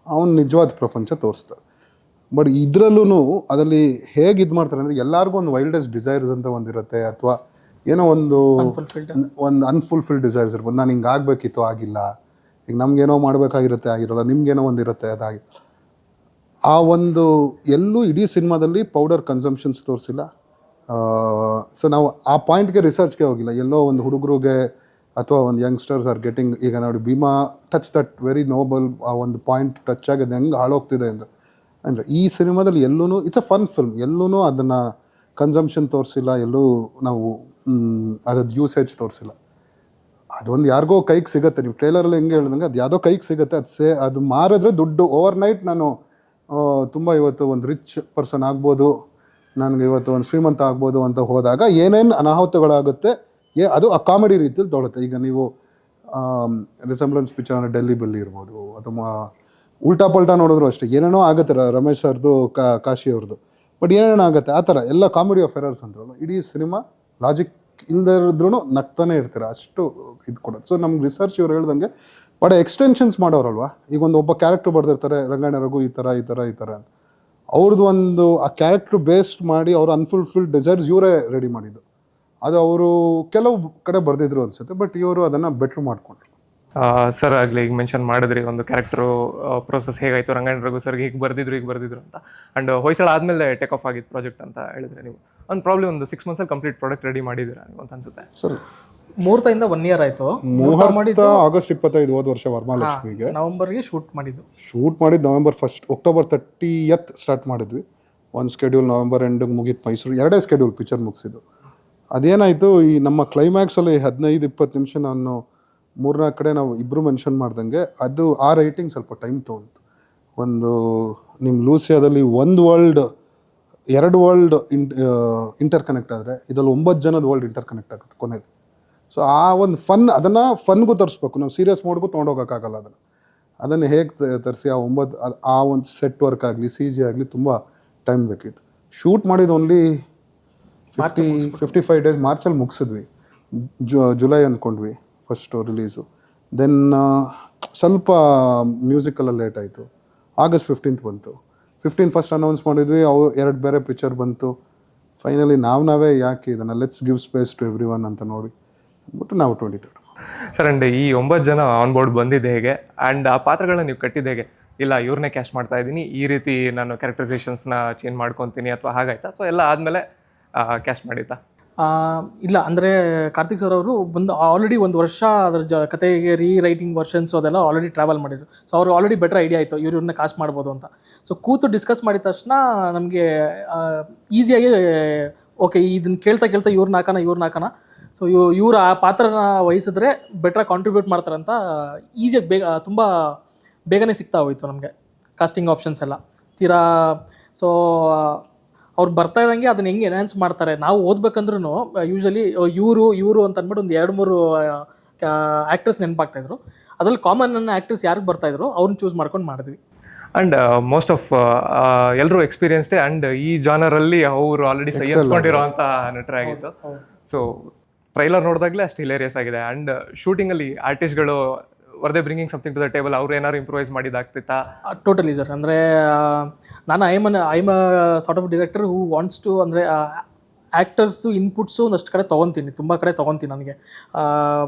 ಅವನು ನಿಜವಾದ ಪ್ರಪಂಚ ತೋರಿಸ್ತಾರೆ. ಬಟ್ ಇದರಲ್ಲೂ ಅದರಲ್ಲಿ ಹೇಗೆ ಇದು ಮಾಡ್ತಾರೆ ಅಂದರೆ, ಎಲ್ಲರಿಗೂ ಒಂದು ವೈಲ್ಡೆಸ್ಟ್ ಡಿಸೈರ್ಸ್ ಅಂತ ಒಂದಿರುತ್ತೆ, ಅಥವಾ ಏನೋ ಒಂದು ಅನ್ಫುಲ್ಫಿಲ್ಡ್ ಡಿಸೈರ್ಸ್ ಇರ್ಬೋದು. ನಾನು ಹಿಂಗೆ ಆಗಬೇಕಿತ್ತು, ಆಗಿಲ್ಲ. ಈಗ ನಮಗೇನೋ ಮಾಡಬೇಕಾಗಿರುತ್ತೆ, ಆಗಿರೋಲ್ಲ. ನಿಮಗೇನೋ ಒಂದು ಇರುತ್ತೆ, ಅದಾಗಿ. ಆ ಒಂದು ಎಲ್ಲೂ ಇಡೀ ಸಿನಿಮಾದಲ್ಲಿ ಪೌಡರ್ ಕನ್ಸಂಪ್ಷನ್ಸ್ ತೋರಿಸಿಲ್ಲ. ಸೊ ನಾವು ಆ ಪಾಯಿಂಟ್ಗೆ ರಿಸರ್ಚ್ಗೆ ಹೋಗಿಲ್ಲ. ಎಲ್ಲೋ ಒಂದು ಹುಡುಗರಿಗೆ ಅಥವಾ ಒಂದು ಯಂಗ್ಸ್ಟರ್ಸ್ ಆರ್ ಗೆಟಿಂಗ್, ಈಗ ನೋಡಿ Bhima touch that very noble, ಆ ಒಂದು ಪಾಯಿಂಟ್ ಟಚ್ ಆಗಿದೆ ಹೆಂಗೆ ಹಾಳೋಗ್ತಿದೆ ಅಂತ. ಅಂದರೆ ಈ ಸಿನಿಮಾದಲ್ಲಿ ಎಲ್ಲೂ ಇಟ್ಸ್ ಅ ಫನ್ ಫಿಲ್ಮ್, ಎಲ್ಲೂ ಅದನ್ನು ಕನ್ಸಂಪ್ಷನ್ ತೋರಿಸಿಲ್ಲ, ಎಲ್ಲೂ ನಾವು ಅದ್ರದ್ದು ಯೂಸೇಜ್ ತೋರಿಸಿಲ್ಲ. ಅದೊಂದು ಯಾರಿಗೋ ಕೈಗೆ ಸಿಗುತ್ತೆ, ನೀವು ಟ್ರೇಲರಲ್ಲಿ ಹೆಂಗೆ ಹೇಳ್ದಂಗೆ ಅದು ಯಾವುದೋ ಕೈಗೆ ಸಿಗುತ್ತೆ, ಅದು ಮಾರಿದ್ರೆ ದುಡ್ಡು ಓವರ್ನೈಟ್ ನಾನು ತುಂಬ ಇವತ್ತು ಒಂದು ರಿಚ್ ಪರ್ಸನ್ ಆಗ್ಬೋದು, ನನಗೆ ಇವತ್ತು ಒಂದು ಶ್ರೀಮಂತ ಆಗ್ಬೋದು ಅಂತ ಹೋದಾಗ ಏನೇನು ಅನಾಹುತಗಳಾಗುತ್ತೆ ಅದು ಆ ಕಾಮಿಡಿ ರೀತಿಯಲ್ಲಿ ತೊಗೊಳುತ್ತೆ. ಈಗ ನೀವು ರಿಸೆಂಬ್ಲೆನ್ಸ್ ಪಿಕ್ಚರ್ ಅಂದರೆ ಡೆಲ್ಲಿ ಬೆಲ್ಲಿ ಇರ್ಬೋದು, ಅಥವಾ ಉಲ್ಟಾ ಪಲ್ಟಾ ನೋಡಿದ್ರು ಅಷ್ಟೇ, ಏನೇನೋ ಆಗುತ್ತೆ. ರಮೇಶ್ ಅವ್ರದ್ದು ಕಾಶಿ ಅವ್ರದ್ದು, ಬಟ್ ಏನೇನೋ ಆಗುತ್ತೆ ಆ ಥರ ಎಲ್ಲ ಕಾಮಿಡಿ ಆಫ್ ಎರರ್ಸ್ ಅಂತಾರಲ್ಲ, ಇಡೀ ಸಿನಿಮಾ ಲಾಜಿಕ್ ಇಲ್ಲದಿದ್ರೂ ನಗ್ತಾನೆ ಇರ್ತೀರ, ಅಷ್ಟು ಇದು ಕೊಡೋದು. ಸೊ ನಮ್ಗೆ ರಿಸರ್ಚ್ ಇವ್ರು ಹೇಳ್ದಂಗೆ ಬಟ್ ಎಕ್ಸ್ಟೆನ್ಷನ್ಸ್ ಮಾಡೋರಲ್ವಾ. ಈಗ ಒಬ್ಬ ಕ್ಯಾರೆಕ್ಟರ್ ಬರ್ದಿರ್ತಾರೆ, ರಂಗಾಯಣ ರಘು ಈ ಥರ ಅಂತ, ಅವ್ರದ್ದು ಒಂದು ಆ ಕ್ಯಾರೆಕ್ಟ್ರ್ ಬೇಸ್ಡ್ ಮಾಡಿ ಅವ್ರು ಅನ್ಫುಲ್ಫಿಲ್ಡ್ ಡಿಸೈರ್ಸ್ ಇವರೇ ರೆಡಿ ಮಾಡಿದ್ದು. ಅದು ಅವರು ಕೆಲವು ಕಡೆ ಬರ್ದಿದ್ರು ಅನ್ಸುತ್ತೆ, ಬಟ್ ಇವರು ಅದನ್ನು ಬೆಟ್ರ್ ಮಾಡಿಕೊಂಡ್ರು. ಸರ್ ಆಗಲಿ ಈಗ ಮೆನ್ಷನ್ ಮಾಡಿದ್ರಿ ಒಂದು ಕ್ಯಾರೆಕ್ಟ್ರು ಪ್ರೋಸೆಸ್ ಹೇಗಾಯಿತು, ರಂಗಾಯಣ ರಘು ಸರ್ಗೆ ಹೀಗೆ ಬರ್ದಿದ್ರು ಅಂತ. ಆ್ಯಂಡ್ ಹೊಯ್ಸಳ ಆದಮೇಲೆ ಟೇಕ್ ಆಫ್ ಆಗಿದ್ದು ಪ್ರಾಜೆಕ್ಟ್ ಅಂತ ಹೇಳಿದ್ರೆ ನೀವು ಒಂದು ಪ್ರಾಬ್ಲಮ್ ಒಂದು 6 monthsಲ್ಲಿ ಕಂಪ್ಲೀಟ್ ಪ್ರಾಡಕ್ಟ್ ರೆಡಿ ಮಾಡಿದ್ದೀರಾ ನೀವು ಅಂತ ಅನ್ಸುತ್ತೆ. ಸರ್ ಮುಹೂರ್ತದಿಂದ 1 year ಆಯಿತು. ಮುಹೂರ್ತ ಆಗಸ್ಟ್ 25 ಹೋದ ವರ್ಷ ವರಮಹಾಲಕ್ಷ್ಮಿಗೆ ನವೆಂಬರ್ಗೆ ಶೂಟ್ ಮಾಡಿದ್ದು November 1st, October 30th start ಮಾಡಿದ್ವಿ. ಒಂದು ಸ್ಕೆಡ್ಯೂಲ್ ನವೆಂಬರ್ ಎಂಡಿಗೆ ಮುಗೀತು ಮೈಸೂರು, 2 ಸ್ಕೆಡ್ಯೂಲ್ ಪಿಕ್ಚರ್ ಮುಗಿಸಿದ್ದು. ಅದೇನಾಯಿತು, ಈ ನಮ್ಮ ಕ್ಲೈಮ್ಯಾಕ್ಸಲ್ಲಿ 15-20 ನಿಮಿಷ ನಾನು 3-4 ಕಡೆ ನಾವು ಇಬ್ಬರು ಮೆನ್ಷನ್ ಮಾಡ್ದಂಗೆ ಅದು ಆ ರೈಟಿಂಗ್ ಸ್ವಲ್ಪ ಟೈಮ್ ತೊಗೊಂಡು. ಒಂದು ನಿಮ್ಮ ಲೂಸಿಯಾದಲ್ಲಿ 1 ವರ್ಲ್ಡ್ 2 ವರ್ಲ್ಡ್ ಇಂಟರ್ ಕನೆಕ್ಟ್ ಆದರೆ ಇದರಲ್ಲಿ 9 ಜನದ ವರ್ಲ್ಡ್ ಇಂಟರ್ ಕನೆಕ್ಟ್ ಆಗುತ್ತೆ ಕೊನೆಗೆ. ಸೊ ಆ ಒಂದು ಅದನ್ನು ಫನ್ಗೂ ತರಿಸ್ಬೇಕು, ನಾವು ಸೀರಿಯಸ್ ಮೋಡ್ಗೂ ತೊಗೊಂಡೋಗೋಕ್ಕಾಗಲ್ಲ. ಅದನ್ನು ಹೇಗೆ ತರಿಸಿ ಆ ಒಂದು ಸೆಟ್ ವರ್ಕ್ ಆಗಲಿ CG ಆಗಲಿ ತುಂಬ ಟೈಮ್ ಬೇಕಿತ್ತು. ಶೂಟ್ ಮಾಡಿದ್ದು ಓನ್ಲಿ 55 days, ಮಾರ್ಚಲ್ಲಿ ಮುಗಿಸಿದ್ವಿ. ಜುಲೈ ಅಂದ್ಕೊಂಡ್ವಿ ಫಸ್ಟು ರಿಲೀಸು. ದೆನ್ ಸ್ವಲ್ಪ ಮ್ಯೂಸಿಕಲ್ಲ ಲೇಟ್ ಆಯಿತು, August 15th ಬಂತು. 15 ಫಸ್ಟ್ ಅನೌನ್ಸ್ ಮಾಡಿದ್ವಿ, 2 ಬೇರೆ ಪಿಕ್ಚರ್ ಬಂತು. ಫೈನಲಿ ನಾವೇ ಯಾಕೆ ಇದನ್ನು let's give space to everyone ಅಂತ ನೋಡಿ ಅಂದ್ಬಿಟ್ಟು ನಾವು 23rd. ಸರ್ ಆ್ಯಂಡ್ ಈ 9 ಜನ ಆನ್ ಬೋರ್ಡ್ ಬಂದಿದ್ದು ಹೇಗೆ, ಆ್ಯಂಡ್ ಆ ಪಾತ್ರಗಳನ್ನ ನೀವು ಕಟ್ಟಿದ್ದು ಹೇಗೆ? ಇಲ್ಲ ಇವ್ರನ್ನೇ ಕ್ಯಾಶ್ ಮಾಡ್ತಾ ಇದ್ದೀನಿ, ಈ ರೀತಿ ನಾನು ಕ್ಯಾರೆಕ್ಟರೈಸೇಷನ್ಸ್ನ ಚೇಂಜ್ ಮಾಡ್ಕೊತೀನಿ ಅಥವಾ ಹಾಗಾಯ್ತಾ, ಅಥವಾ ಎಲ್ಲ ಆದಮೇಲೆ ಕ್ಯಾಶ್ ಮಾಡಿತ್ತಾ? ಇಲ್ಲ, ಅಂದರೆ ಕಾರ್ತಿಕ್ ಸರ್ ಅವರು ಬಂದು ಆಲ್ರೆಡಿ 1 ವರ್ಷ ಅದರ ಕತೆಗೆ ರೈಟಿಂಗ್ ವರ್ಷನ್ಸು ಅದೆಲ್ಲ ಆಲ್ರೆಡಿ ಟ್ರಾವೆಲ್ ಮಾಡಿದ್ರು. ಸೊ ಅವ್ರು ಆಲ್ರೆಡಿ ಬೆಟರ್ ಐಡಿಯಾ ಆಯಿತು ಇವ್ರನ್ನ ಕಾಸ್ಟ್ ಮಾಡ್ಬೋದು ಅಂತ. ಸೊ ಕೂತು ಡಿಸ್ಕಸ್ ಮಾಡಿದ ತಕ್ಷಣ ನಮಗೆ ಈಸಿಯಾಗಿ ಓಕೆ ಇದನ್ನು ಕೇಳ್ತಾ ಇವ್ರನ್ನ ಹಾಕೋಣ. ಸೊ ಇವ್ರು ಆ ಪಾತ್ರನ ವಹಿಸಿದ್ರೆ ಬೆಟ್ರಾಗಿ ಕಾಂಟ್ರಿಬ್ಯೂಟ್ ಮಾಡ್ತಾರಂತ ಈಸಿಯಾಗಿ ತುಂಬ ಬೇಗನೆ ಸಿಗ್ತಾ ಹೋಯಿತು ನಮಗೆ ಕಾಸ್ಟಿಂಗ್ ಆಪ್ಷನ್ಸ್ ಎಲ್ಲ ತೀರಾ. ಸೊ ಅವ್ರು ಬರ್ತಾ ಇದ್ದಂಗೆ ಅದನ್ನ ಹೆಂಗೆ ಎನ್ಹಾನ್ಸ್ ಮಾಡ್ತಾರೆ. ನಾವು ಓದ್ಬೇಕಂದ್ರೂ ಯೂಶಲಿ ಇವರು ಅಂತ ಅಂದ್ಬಿಟ್ಟು ಒಂದು 2-3 ಆ್ಯಕ್ಟರ್ಸ್ ನೆನಪಾಗ್ತಾಯಿದ್ರು. ಅದ್ರಲ್ಲಿ ಕಾಮನ್ ನನ್ನ ಆ್ಯಕ್ಟರ್ಸ್ ಯಾರಿಗೆ ಬರ್ತಾಯಿದ್ರು ಅವ್ರನ್ನ ಚೂಸ್ ಮಾಡ್ಕೊಂಡು ಮಾಡಿದ್ವಿ. ಆ್ಯಂಡ್ ಮೋಸ್ಟ್ ಆಫ್ ಎಲ್ಲರೂ ಎಕ್ಸ್ಪೀರಿಯನ್ಸ್ಡೇ ಆ್ಯಂಡ್ ಈ ಜಾನರಲ್ಲಿ ಅವರು ಆಲ್ರೆಡಿ ಸೈನ್ಸ್ಕೊಂಡಿರೋ ಅಂತ ನಟರಾಗಿತ್ತು. ಸೊ ಟ್ರೈಲರ್ ನೋಡಿದಾಗಲೇ ಅಷ್ಟು ಹಿಲೇರಿಯಸ್ ಆಗಿದೆ. ಆ್ಯಂಡ್ ಶೂಟಿಂಗಲ್ಲಿ ಆರ್ಟಿಸ್ಟ್ಗಳು were they bringing something to the table, ಅವ್ರು ಏನಾದ್ರು ಇಂಪ್ರೂವೈಸ್ ಮಾಡಿದಾಗ್ತಿತ್ತಾ? Totally sir. ಅಂದರೆ ನಾನು I am sort of director who wants to, ಅಂದರೆ ಆ್ಯಕ್ಟರ್ಸ್ದು ಇನ್ಪುಟ್ಸು ಒಂದಷ್ಟು ಕಡೆ ತೊಗೊತೀನಿ, ತುಂಬ ಕಡೆ ತೊಗೊತೀನಿ.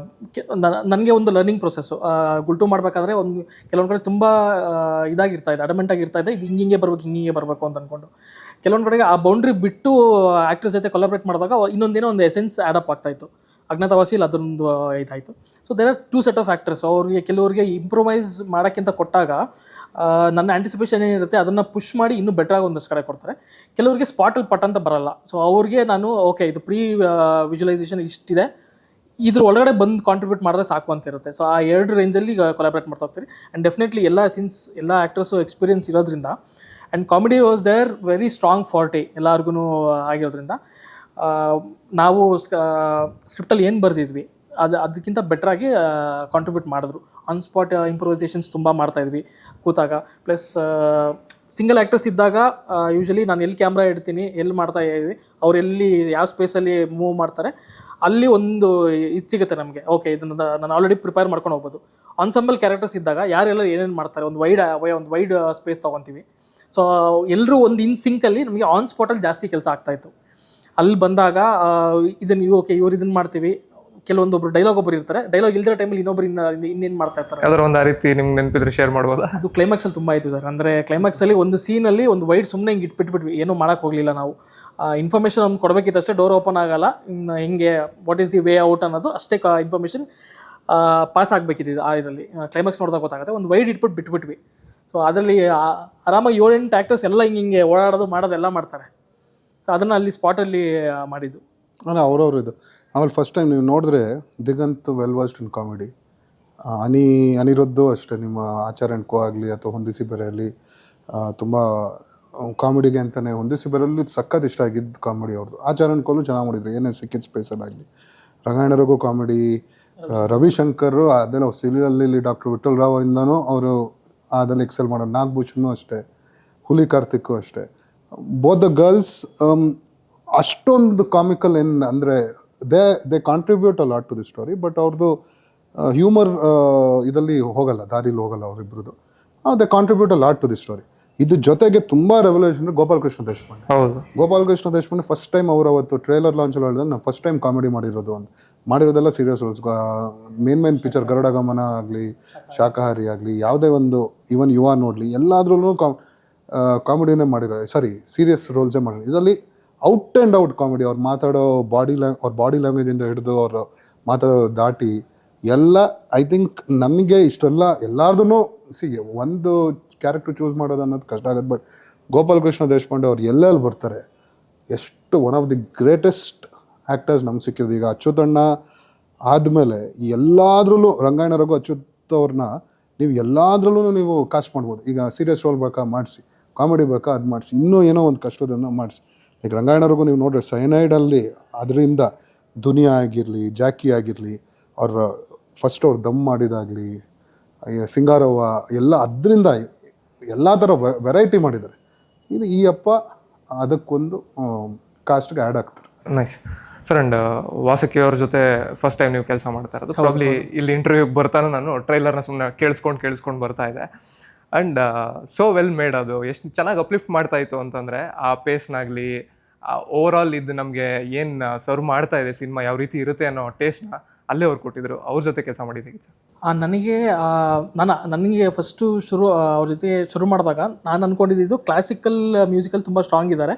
ನನಗೆ ಒಂದು ಲರ್ನಿಂಗ್ ಪ್ರೊಸೆಸ್ಸು. ಗುಲ್ಟು ಮಾಡಬೇಕಾದ್ರೆ ಕೆಲವೊಂದು ಕಡೆ ತುಂಬ ಇದಾಗಿರ್ತಾಯಿದೆ, ಅಡಮೆಂಟ್ ಆಗಿರ್ತಾಯಿದೆ, ಇದು ಹಿಂಗೆ ಬರಬೇಕು ಅಂತ ಅಂದ್ಕೊಂಡು. ಕೆಲವೊಂದು ಕಡೆಗೆ ಆ ಬೌಂಡ್ರಿ ಬಿಟ್ಟು ಆ್ಯಕ್ಟರ್ಸ್ ಜೊತೆ ಕೊಲಾಬ್ರೇಟ್ ಮಾಡಿದಾಗ ಇನ್ನೊಂದೇನೋ ಒಂದು ಎಸೆನ್ಸ್ ಆ್ಯಡಪ್ ಆಗ್ತಾಯಿತ್ತು. ಅಜ್ಞಾತವಾಸಿಯಲ್ಲಿ ಅದೊಂದು ಇದಾಯಿತು. So there are 2 set of actors. ಕೆಲವರಿಗೆ ಇಂಪ್ರೂವೈಸ್ ಮಾಡೋಕ್ಕಿಂತ ಕೊಟ್ಟಾಗ ನನ್ನ ಆ್ಯಂಟಿಸಿಪೇಷನ್ ಏನಿರುತ್ತೆ ಅದನ್ನು ಪುಷ್ ಮಾಡಿ ಇನ್ನೂ ಬೆಟ್ರಾಗಿ ಒಂದಷ್ಟು ಕಡೆ ಕೊಡ್ತಾರೆ. ಕೆಲವರಿಗೆ ಸ್ಪಾಟಲ್ಲಿ ಪಟ್ ಅಂತ ಬರಲ್ಲ. ಸೊ ಅವ್ರಿಗೆ ನಾನು ಓಕೆ ಇದು ಪ್ರೀ ವಿಜುವಲೈಸೇಷನ್ ಇಷ್ಟಿದೆ, ಇದ್ರ ಒಳಗಡೆ ಬಂದು ಕಾಂಟ್ರಿಬ್ಯೂಟ್ ಮಾಡಿದ್ರೆ ಸಾಕು ಅಂತ ಇರುತ್ತೆ. ಸೊ ಆ 2 ರೇಂಜಲ್ಲಿ ಕೊಲಾಬ್ರೇಟ್ ಮಾಡ್ತಾ ಹೋಗ್ತೀರಿ. ಆ್ಯಂಡ್ ಡೆಫಿನೆಟ್ಲಿ ಎಲ್ಲ ಆ್ಯಕ್ಟರ್ಸು ಎಕ್ಸ್ಪೀರಿಯನ್ಸ್ ಇರೋದ್ರಿಂದ and comedy was there very strong forte ಎಲ್ಲರಿಗೂ ಆಗಿರೋದ್ರಿಂದ ನಾವು ಸ್ಕ್ರಿಪ್ಟಲ್ಲಿ ಏನು ಬರೆದಿದ್ವಿ ಅದಕ್ಕಿಂತ ಬೆಟ್ರಾಗಿ ಕಾಂಟ್ರಿಬ್ಯೂಟ್ ಮಾಡಿದ್ರು. ಆನ್ ಸ್ಪಾಟ್ ಇಂಪ್ರೂವೈಸೇಷನ್ಸ್ ತುಂಬ ಮಾಡ್ತಾಯಿದ್ವಿ ಕೂತಾಗ. ಪ್ಲಸ್ ಸಿಂಗಲ್ ಆ್ಯಕ್ಟರ್ಸ್ ಇದ್ದಾಗ ಯೂಶಲಿ ನಾನು ಎಲ್ಲಿ ಕ್ಯಾಮ್ರಾ ಇಡ್ತೀನಿ, ಎಲ್ಲಿ ಮಾಡ್ತಾ ಇದ್ದೀವಿ, ಅವ್ರು ಎಲ್ಲಿ ಯಾವ ಸ್ಪೇಸಲ್ಲಿ ಮೂವ್ ಮಾಡ್ತಾರೆ ಅಲ್ಲಿ ಒಂದು ಇದು ಸಿಗುತ್ತೆ ನಮಗೆ. ಓಕೆ ಇದನ್ನು ನಾನು ಆಲ್ರೆಡಿ ಪ್ರಿಪೇರ್ ಮಾಡ್ಕೊಂಡು ಹೋಗ್ಬೋದು. ಆನ್ಸಂಬಲ್ ಕ್ಯಾರೆಕ್ಟರ್ಸ್ ಇದ್ದಾಗ ಯಾರೆಲ್ಲ ಏನೇನು ಮಾಡ್ತಾರೆ ಒಂದು ವೈಡ್ ಸ್ಪೇಸ್ ತೊಗೊತೀವಿ. ಸೊ ಎಲ್ಲರೂ ಒಂದು ಇನ್ ಸಿಂಕಲ್ಲಿ ನಮಗೆ ಆನ್ ಸ್ಪಾಟಲ್ಲಿ ಜಾಸ್ತಿ ಕೆಲಸ ಆಗ್ತಾಯಿತ್ತು. ಅಲ್ಲಿ ಬಂದಾಗ ಇವ್ರು ಇದನ್ನು ಮಾಡ್ತೀವಿ. ಕೆಲವೊಂದೊಬ್ರು ಡೈಲಾಗ್ ಒಬ್ಬರು ಇರ್ತಾರೆ, ಡೈಲಾಗ್ ಇಲ್ದಿರೋ ಟೈಮಲ್ಲಿ ಇನ್ನೊಬ್ರು ಇನ್ನೇನು ಮಾಡ್ತಾ ಇರ್ತಾರೆ. ಅದರ ಒಂದು ಆ ರೀತಿ ನಿಮ್ಗೆ ನೆನಪಿದ್ರೆ ಶೇರ್ ಮಾಡ್ಬೋದಾ? ಅದು ಕ್ಲೈಮ್ಯಾಕ್ಸಲ್ಲಿ ತುಂಬ ಆಯಿತು ಸರ್. ಅಂದರೆ ಕ್ಲೈಮ್ಯಾಕ್ಸಲ್ಲಿ ಒಂದು ಸೀನಲ್ಲಿ ಒಂದು ವೈಡ್ ಸುಮ್ಮನೆ ಹಿಂಗೆ ಇಟ್ಬಿಟ್ಬಿಟ್ವಿ, ಏನೂ ಮಾಡೋಕ್ಕೆ ಹೋಗಲಿಲ್ಲ ನಾವು. ಇನ್ಫಾರ್ಮೇಷನ್ ಒಂದು ಕೊಡಬೇಕಿತ್ತಷ್ಟೇ, ಡೋರ್ ಓಪನ್ ಆಗಲ್ಲ, ಇನ್ನು ಹೆಂಗೆ what is the way out ಅನ್ನೋದು ಅಷ್ಟೇ ಇನ್ಫಾರ್ಮೇಷನ್ ಪಾಸ್ ಆಗಬೇಕಿದ್ದು. ಇದರಲ್ಲಿ ಕ್ಲೈಮ್ಯಾಕ್ಸ್ ನೋಡಿದಾಗ ಗೊತ್ತಾಗುತ್ತೆ, ಒಂದು ವೈಡ್ ಬಿಟ್ಬಿಟ್ವಿ. ಸೊ ಅದರಲ್ಲಿ ಆರಾಮಾಗಿ 7-8 ಆ್ಯಕ್ಟರ್ಸ್ ಎಲ್ಲ ಹಿಂಗೆ ಓಡಾಡೋದು ಮಾಡೋದೆಲ್ಲ ಮಾಡ್ತಾರೆ. ಸೊ ಅದನ್ನು ಅಲ್ಲಿ ಸ್ಪಾಟಲ್ಲಿ ಮಾಡಿದ್ದು. ಅಂದರೆ ಅವ್ರವ್ರು ಇದು. ಆಮೇಲೆ ಫಸ್ಟ್ ಟೈಮ್ ನೀವು ನೋಡಿದ್ರೆ ದಿಗಂತ್ ವೆಲ್ ವಾಸ್ಡ್ ಇನ್ ಕಾಮಿಡಿ. ಅನಿರುದ್ಧು ಅಷ್ಟೇ, ನಿಮ್ಮ ಆಚಾರ್ ಆ್ಯಂಡ್ ಕೋ ಆಗಲಿ ಅಥವಾ ಹೊಂದಿಸಿ ಬೆರೆಯಲ್ಲಿ ತುಂಬ ಕಾಮಿಡಿಗೆ ಅಂತಲೇ ಹೊಂದಿಸಿ ಬೆರೆಯಲ್ಲಿ ಸಖತ್ ಇಷ್ಟ ಆಗಿದ್ದು ಕಾಮಿಡಿ ಅವ್ರದ್ದು. ಆಚಾರ್ ಆ್ಯಂಡ್ ಕೋಲು ಚೆನ್ನಾಗಿ ಮಾಡಿದ್ರು, ಏನೇ ಸಿಕ್ಕಿದ ಸ್ಪೇಸಲ್ಲಾಗಲಿ. ರಂಗಾಯಣರಿಗೂ ಕಾಮಿಡಿ. ರವಿಶಂಕರ್ ಅದೆಲ್ಲ ಸೀರಿಯಲಲ್ಲಿ ಡಾಕ್ಟರ್ ವಿಠಲ್ ರಾವ್ ಇಂದನೂ ಅವರು ಅದರಲ್ಲಿ ಎಕ್ಸೆಲ್ ಮಾಡೋರು. ನಾಗಭೂಷಣು ಅಷ್ಟೇ, ಹುಲಿ ಕಾರ್ತಿಕ್ಕು ಅಷ್ಟೇ. ಬೋತ್ ದ ಗರ್ಲ್ಸ್ ಅಷ್ಟೊಂದು ಕಾಮಿಕಲ್ ಏನು ಅಂದರೆ they contribute a lot to the story. But ಅವ್ರದ್ದು ಹ್ಯೂಮರ್ ಇದರಲ್ಲಿ ಹೋಗಲ್ಲ, ದಾರಿಲಿ ಹೋಗಲ್ಲ ಅವರಿಬ್ಬರದು. They contribute a lot to the story. ಇದು ಜೊತೆಗೆ ತುಂಬ ರೆವಲ್ಯೂಷನ್ ಗೋಪಾಲಕೃಷ್ಣ ದೇಶಪಾಂಡೆ. ಹೌದು, ಗೋಪಾಲಕೃಷ್ಣ ದೇಶಪಾಂಡೆ ಫಸ್ಟ್ ಟೈಮ್ ಅವರು ಅವತ್ತು ಟ್ರೇಲರ್ ಲಾಂಚಲ್ಲಿ ಹೇಳಿದಾಗ ನಾನು ಫಸ್ಟ್ ಟೈಮ್ ಕಾಮಿಡಿ ಮಾಡಿರೋದು ಅಂತ. ಮಾಡಿರೋದೆಲ್ಲ serious roles. Main picture Garuda Gamana ಆಗಲಿ, ಶಾಕಾಹಾರಿ ಆಗಲಿ, ಯಾವುದೇ ಒಂದು ಈವನ್ ಯುವ ನೋಡಲಿ, ಎಲ್ಲಾದ್ರೂ ಕಾಮಿಡಿನೇ ಮಾಡಿರೋ, ಸೀರಿಯಸ್ ರೋಲ್ಸೇ ಮಾಡಿರೋ. ಇದರಲ್ಲಿ ಔಟ್ ಆ್ಯಂಡ್ ಔಟ್ ಕಾಮಿಡಿ. ಅವ್ರು ಮಾತಾಡೋ ಬಾಡಿ ಲ್ಯಾಂಗ್ವೇಜಿಂದ ಹಿಡಿದು ಅವರು ಮಾತಾಡೋ ದಾಟಿ ಎಲ್ಲ. ಐ ಥಿಂಕ್ ನನಗೆ ಇಷ್ಟೆಲ್ಲ ಎಲ್ಲಾರ್ದು ಒಂದು ಕ್ಯಾರೆಕ್ಟರ್ ಚೂಸ್ ಮಾಡೋದು ಅನ್ನೋದು ಕಷ್ಟ ಆಗುತ್ತೆ. ಬಟ್ ಗೋಪಾಲಕೃಷ್ಣ ದೇಶಪಾಂಡೆ ಅವ್ರು ಎಲ್ಲೆಲ್ಲಿ ಬರ್ತಾರೆ, ಎಷ್ಟು one of the greatest actors ನಮ್ಗೆ ಸಿಕ್ಕಿರೋದು. ಈಗ ಅಚ್ಯುತಣ್ಣ ಆದಮೇಲೆ ಎಲ್ಲಾದ್ರಲ್ಲೂ ರಂಗಾಯಣ ರಘು ಅಚ್ಯುತ್ ಅವ್ರನ್ನ ನೀವು ಎಲ್ಲಾದ್ರಲ್ಲೂ ನೀವು ಕಾಸ್ಟ್ ಮಾಡ್ಬೋದು. ಈಗ ಸೀರಿಯಸ್ ರೋಲ್ ಬೇಕಾ ಮಾಡಿಸಿ, ಕಾಮಿಡಿ ಬೇಕಾ ಅದು ಮಾಡಿಸಿ, ಇನ್ನೂ ಏನೋ ಒಂದು ಕಷ್ಟದನ್ನು ಮಾಡಿಸಿ. ಈಗ ರಂಗಾಯಣರಿಗೂ ನೀವು ನೋಡ್ರಿ ಸೈನೈಡಲ್ಲಿ ಅದರಿಂದ ದುನಿಯಾ ಆಗಿರಲಿ, ಜಾಕಿ ಆಗಿರಲಿ, ಅವ್ರ ಫಸ್ಟ್ ಅವ್ರು ದಮ್ ಮಾಡಿದಾಗಲಿ, ಸಿಂಗಾರವ್ವ ಎಲ್ಲ ಅದರಿಂದ ಎಲ್ಲ ಥರ ವೆರೈಟಿ ಮಾಡಿದ್ದಾರೆ. ಇದು ಈ ಅಪ್ಪ ಅದಕ್ಕೊಂದು ಕಾಸ್ಟ್ಗೆ ಆ್ಯಡ್ ಆಗ್ತಾರೆ. Nice sir. ಆ್ಯಂಡ್ ವಾಸುಕಿ ಅವ್ರ ಜೊತೆ ಫಸ್ಟ್ ಟೈಮ್ ನೀವು ಕೆಲಸ ಮಾಡ್ತಾ ಇರೋದು. ಪ್ರಾಬ್ಲಿ ಇಲ್ಲಿ ಇಂಟರ್ವ್ಯೂಗೆ ಬರ್ತಾನೆ ನಾನು ಟ್ರೈಲರ್ನ ಸುಮ್ಮನೆ ಕೇಳಿಸ್ಕೊಂಡು ಬರ್ತಾ ಇದ್ದೆ. And so well made. ಅದು ಎಷ್ಟು ಚೆನ್ನಾಗಿ ಅಪ್ಲಿಫ್ಟ್ ಮಾಡ್ತಾ ಇತ್ತು ಅಂತಂದರೆ ಆ ಪೇಸ್ನಾಗಲಿ, ಓವರ್ ಆಲ್ ಇದು ನಮಗೆ ಏನು ಸರ್ವ್ ಮಾಡ್ತಾ ಇದೆ ಸಿನಿಮಾ ಯಾವ ರೀತಿ ಇರುತ್ತೆ ಅನ್ನೋ ಟೇಸ್ಟ್ನ ಅಲ್ಲೇ ಅವ್ರು ಕೊಟ್ಟಿದ್ರು. ಅವ್ರ ಜೊತೆ ಕೆಲಸ ಮಾಡಿದ್ದೀವಿ ಸರ್. ನನಗೆ ಫಸ್ಟು ಅವ್ರ ಜೊತೆ ಶುರು ಮಾಡಿದಾಗ ನಾನು ಅಂದ್ಕೊಂಡಿದ್ದು ಕ್ಲಾಸಿಕಲ್ ಮ್ಯೂಸಿಕಲ್ಲಿ ತುಂಬ ಸ್ಟ್ರಾಂಗ್ ಇದ್ದಾರೆ.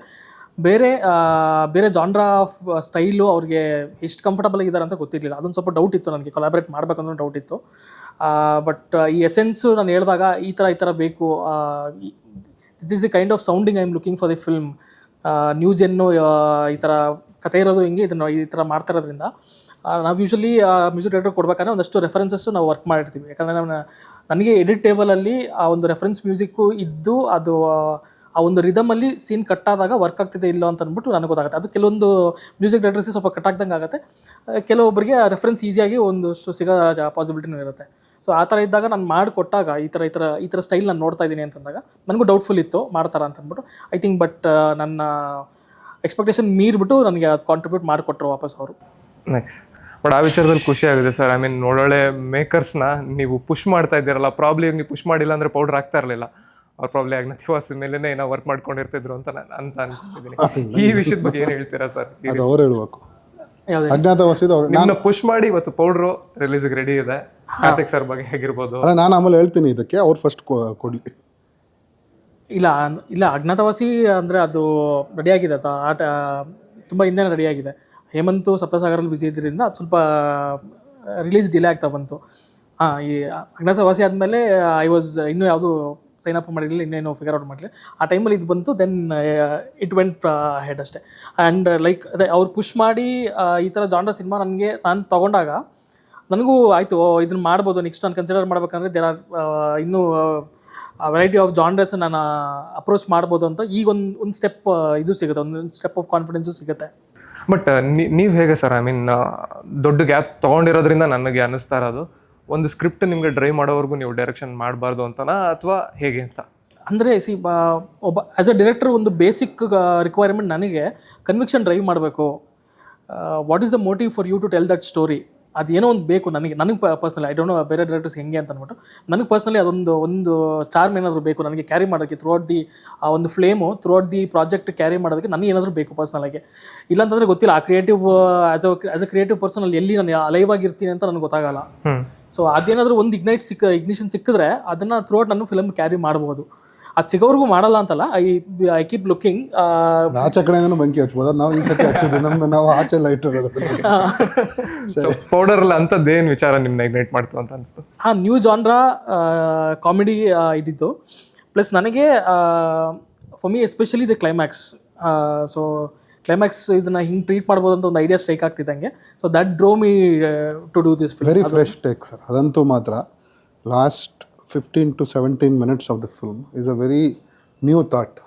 ಬೇರೆ ಜಾನ್ರಾ ಆಫ್ ಸ್ಟೈಲು ಅವ್ರಿಗೆ ಎಷ್ಟು ಕಂಫರ್ಟಬಲ್ ಆಗಿದ್ದಾರೆ ಅಂತ ಗೊತ್ತಿರಲಿಲ್ಲ. ಅದೊಂದು ಸ್ವಲ್ಪ ಡೌಟ್ ಇತ್ತು ನನಗೆ, ಕೊಲಾಬ್ರೇಟ್ ಮಾಡಬೇಕಂದ್ರೆ ಡೌಟ್ ಇತ್ತು. ಬಟ್ ಈ ಎಸೆನ್ಸು ನಾನು ಹೇಳಿದಾಗ ಈ ಥರ ಬೇಕು, this is the kind of sounding I am looking for the film. New Zen ಈ ಥರ ಕತೆ ಇರೋದು ಹಿಂಗೆ, ಇದನ್ನು ಈ ಥರ ಮಾಡ್ತಾ ಇರೋದ್ರಿಂದ ನಾವು ಯೂಶ್ವಲಿ ಮ್ಯೂಸಿಕ್ ಡೈರೆಕ್ಟರ್ ಕೊಡ್ಬೇಕಾದ್ರೆ ಒಂದಷ್ಟು ರೆಫರೆನ್ಸಸ್ಸು ನಾವು ವರ್ಕ್ ಮಾಡಿರ್ತೀವಿ. ಯಾಕಂದರೆ ನನಗೆ ಎಡಿಟ್ ಟೇಬಲಲ್ಲಿ ಆ ಒಂದು ರೆಫರೆನ್ಸ್ ಮ್ಯೂಸಿಕ್ಕು ಇದ್ದು ಅದು ಆ ಒಂದು ರಿದಮಲ್ಲಿ ಸೀನ್ ಕಟ್ಟಾದಾಗ ವರ್ಕ್ ಆಗ್ತಿದೆ ಇಲ್ಲೋ ಅಂತ ಅಂದ್ಬಿಟ್ಟು ನನಗೆ ಗೊತ್ತಾಗುತ್ತೆ. ಅದು ಕೆಲವೊಂದು ಮ್ಯೂಸಿಕ್ ಡೈರೆಕ್ಟರ್ಸಿಗೆ ಸ್ವಲ್ಪ ಕಟ್ಟಾಗ್ದಂಗೆ ಆಗುತ್ತೆ, ಕೆಲವೊಬ್ಬರಿಗೆ ಆ ರೆಫರೆನ್ಸ್ ಈಸಿಯಾಗಿ ಒಂದಷ್ಟು ಸಿಗೋ ಪಾಸಿಬಿಲಿಟಿನೂ ಇರುತ್ತೆ. ಸೊ ಆ ಥರ ಇದ್ದಾಗ ನಾನು ಮಾಡಿಕೊಟ್ಟಾಗ ಈ ಥರ ಸ್ಟೈಲ್ ನಾನು ನೋಡ್ತಾ ಇದ್ದೀನಿ ಅಂತಂದಾಗ ನನಗೂ ಡೌಟ್ಫುಲ್ ಇತ್ತು ಮಾಡ್ತಾರ ಅಂತ ಅಂದ್ಬಿಟ್ಟು. ಐ ಥಿಂಕ್ ಬಟ್ ನನ್ನ ಎಕ್ಸ್ಪೆಕ್ಟೇಷನ್ ಮೀರಿಬಿಟ್ಟು ನನಗೆ ಅದು ಕಾಂಟ್ರಿಬ್ಯೂಟ್ ಮಾಡಿಕೊಟ್ರು ವಾಪಸ್ ಅವರು. ನೈಸ್. ಬಟ್ ಆ ವಿಚಾರದಲ್ಲಿ ಖುಷಿ ಆಗಿದೆ ಸರ್. ಐ ಮೀನ್ ಒಳ್ಳೊಳ್ಳೆ ಮೇಕರ್ಸ್ನ ನೀವು ಪುಷ್ ಮಾಡ್ತಾ ಇದ್ದೀರಲ್ಲ. ಪ್ರಾಬ್ಲಿ ನೀವು ಪುಷ್ ಮಾಡಿಲ್ಲ ಅಂದರೆ ಪೌಡರ್ ಆಗ್ತಾ ಇರಲಿಲ್ಲ. ಅವ್ರು ಪ್ರಾಬ್ಲಿ ಅಜ್ಞಾತವಾಸಿ ಮೇಲೇ ಏನೋ ವರ್ಕ್ ಮಾಡ್ಕೊಂಡಿರ್ತಿದ್ರು ಅಂತ ಅನ್ಕೊಂಡಿದ್ದೀನಿ. ಈ ವಿಷಯದ ಬಗ್ಗೆ ಏನು ಹೇಳ್ತೀರಾ ಸರ್? ಅದು ಅವ್ರು ಹೇಳಬೇಕು. ಅಜ್ಞಾತವಾಸಿದ ನಿಮ್ಮನ್ನ ಪುಷ್ ಮಾಡಿ ಇವತ್ತು ಪೌಡ್ರು ರಿಲೀಸ್ಗೆ ರೆಡಿ ಇದೆ. ಕಾರ್ತಿಕ್ ಸರ್ ಬಗ್ಗೆ ಹೇಗಿರ್ಬೋದು? ಅಲ್ಲ, ನಾನು ಆಮೇಲೆ ಹೇಳ್ತೀನಿ ಇದಕ್ಕೆ, ಅವ್ರು ಫಸ್ಟ್ ಕೊಡಲಿ. ಇಲ್ಲ ಅಜ್ಞಾತವಾಸಿ ಅಂದರೆ ಅದು ರೆಡಿಯಾಗಿದೆ, ಆಟ ತುಂಬ ಹಿಂದೆನೇ ರೆಡಿಯಾಗಿದೆ. ಹೇಮಂತು ಸಪ್ತಸಾಗರಲ್ಲಿ ಬಿಸಿ ಇದ್ದರಿಂದ ಅದು ಸ್ವಲ್ಪ ರಿಲೀಸ್ ಡಿಲೇ ಆಗ್ತಾ ಬಂತು. ಈ ಅಜ್ಞಾತವಾಸಿ ಆದಮೇಲೆ ಇನ್ನೂ ಯಾವುದು ಸೈನ್ ಅಪ್ ಮಾಡಿರಲಿಲ್ಲ, ಇನ್ನೇನು ಫಿಗರ್ ಔಟ್ ಮಾಡಲಿ. ಆ ಟೈಮಲ್ಲಿ ಇದು ಬಂತು, ದೆನ್ ಇಟ್ ವೆಂಟ್ ಹೆಡ್ ಅಷ್ಟೇ. ಆ್ಯಂಡ್ ಲೈಕ್ ಅದೇ ಅವ್ರು ಪುಷ್ ಮಾಡಿ ಈ ಥರ ಜಾನ್ರ ಸಿನಿಮಾ ನಾನು ತೊಗೊಂಡಾಗ ನನಗೂ ಆಯಿತು, ಇದನ್ನು ಮಾಡ್ಬೋದು. ನೆಕ್ಸ್ಟ್ ನಾನು ಕನ್ಸಿಡರ್ ಮಾಡ್ಬೇಕಂದ್ರೆ ದೇರ್ ಆರ್ ಇನ್ನೂ ವೆರೈಟಿ ಆಫ್ ಜಾನ್ರಸ್ ನಾನು ಅಪ್ರೋಚ್ ಮಾಡ್ಬೋದು ಅಂತ ಈಗ ಒಂದು ಸ್ಟೆಪ್ ಇದು ಸಿಗುತ್ತೆ, ಒಂದು ಸ್ಟೆಪ್ ಆಫ್ ಕಾನ್ಫಿಡೆನ್ಸು ಸಿಗುತ್ತೆ. ಬಟ್ ನೀವು ಹೇಗೆ ಸರ್? ಐ ಮೀನ್ ದೊಡ್ಡ ಗ್ಯಾಪ್ ತೊಗೊಂಡಿರೋದ್ರಿಂದ ನನಗೆ ಅನ್ನಿಸ್ತಾ ಇರೋದು, ಒಂದು ಸ್ಕ್ರಿಪ್ಟ್ ನಿಮಗೆ ಡ್ರೈವ್ ಮಾಡೋವರೆಗೂ ನೀವು ಡೈರೆಕ್ಷನ್ ಮಾಡಬಾರ್ದು ಅಂತನಾ ಅಥವಾ ಹೇಗೆ ಅಂತ? ಅಂದರೆ ಒಬ್ಬ ಆ್ಯಸ್ ಅ ಡೈರೆಕ್ಟರ್ ಒಂದು ಬೇಸಿಕ್ ರಿಕ್ವೈರ್ಮೆಂಟ್ ನನಗೆ ಕನ್ವಿಕ್ಷನ್ ಡ್ರೈವ್ ಮಾಡಬೇಕು. What is the motive for you to tell that story? ಅದೇನೋ ಒಂದು ಬೇಕು ನನಗೆ ಪರ್ಸ್ನಲಿ. ಐ ಡೋಂಟ್ ನೋ ಬೇರೆ ಡೈರೆಕ್ಟರ್ಸ್ ಹೆಂಗೆ ಅಂತ ಅಂದ್ಬಿಟ್ಟು ನನಗೆ ಪರ್ಸ್ನಲಿ ಒಂದು ಚಾರ್ಮ್ ಏನಾದರೂ ಬೇಕು ನನಗೆ ಕ್ಯಾರಿ ಮಾಡೋಕ್ಕೆ. ಥ್ರೂ ಔಟ್ ದಿ ಒಂದು flame through out the project carry ಮಾಡೋದಕ್ಕೆ ನನಗೆ ಏನಾದರೂ ಬೇಕು ಪರ್ಸ್ನಲಾಗಿ. ಇಲ್ಲಾಂತಂದರೆ ಗೊತ್ತಿಲ್ಲ, ಆ creative as a creative person ಅಲ್ಲಿ ಎಲ್ಲಿ ನಾನು ಅಲೈವ್ ಆಗಿರ್ತೀನಿ ಅಂತ ನನಗೆ ಗೊತ್ತಾಗಲ್ಲ. ಸೊ ಅದೇನಾದರೂ ಒಂದು ಇಗ್ನಿಷನ್ ಸಿಕ್ಕಿದ್ರೆ ಅದನ್ನು ಥ್ರೂ ಔಟ್ ನಾನು ಫಿಲಮ್ ಕ್ಯಾರಿ ಮಾಡ್ಬೋದು. ಅದು ಸಿಗೋವರೆಗೂ ಮಾಡಲ್ಲ ಅಂತಲ್ಲ, ಐ ಕೀಪ್ ಲುಕಿಂಗ್. ಆಚೆ ಕಡೆಯಿಂದ ಬೆಂಕಿ ಹಚ್ಬೋದು. ನಾವು ಈ ಸತಿ ಹಚ್ಚಿದ್ವಿ, ನಮ್ದು ನಾವು ಆಚೆ ಲೈಟ್ ಇರೋದು. ಪೌಡರ್ ಅಂಥದ್ದೇನು ವಿಚಾರ ನಿಮ್ಮನ್ನ ಇಗ್ನೈಟ್ ಮಾಡ್ತು ಅಂತ ಅನಿಸ್ತು? ನ್ಯೂ ಜಾನ್ರಾ ಕಾಮಿಡಿ ಇದ್ದಿತ್ತು. ಪ್ಲಸ್ ನನಗೆ for me especially the climax so climax ಇದನ್ನ ಹಿಂಗೆ ಟ್ರೀಟ್ ಮಾಡ್ಬೋದು ಅಂತ ಒಂದು ಐಡಿಯಾ ಸ್ಟ್ರೈಕ್ ಆಗ್ತಿದ್ದಂಗೆ. So that drew me to do this film. Very fresh take sir. ಅದಂತೂ ಮಾತ್ರ last 15 to 17 minutes of the film is a very new thought.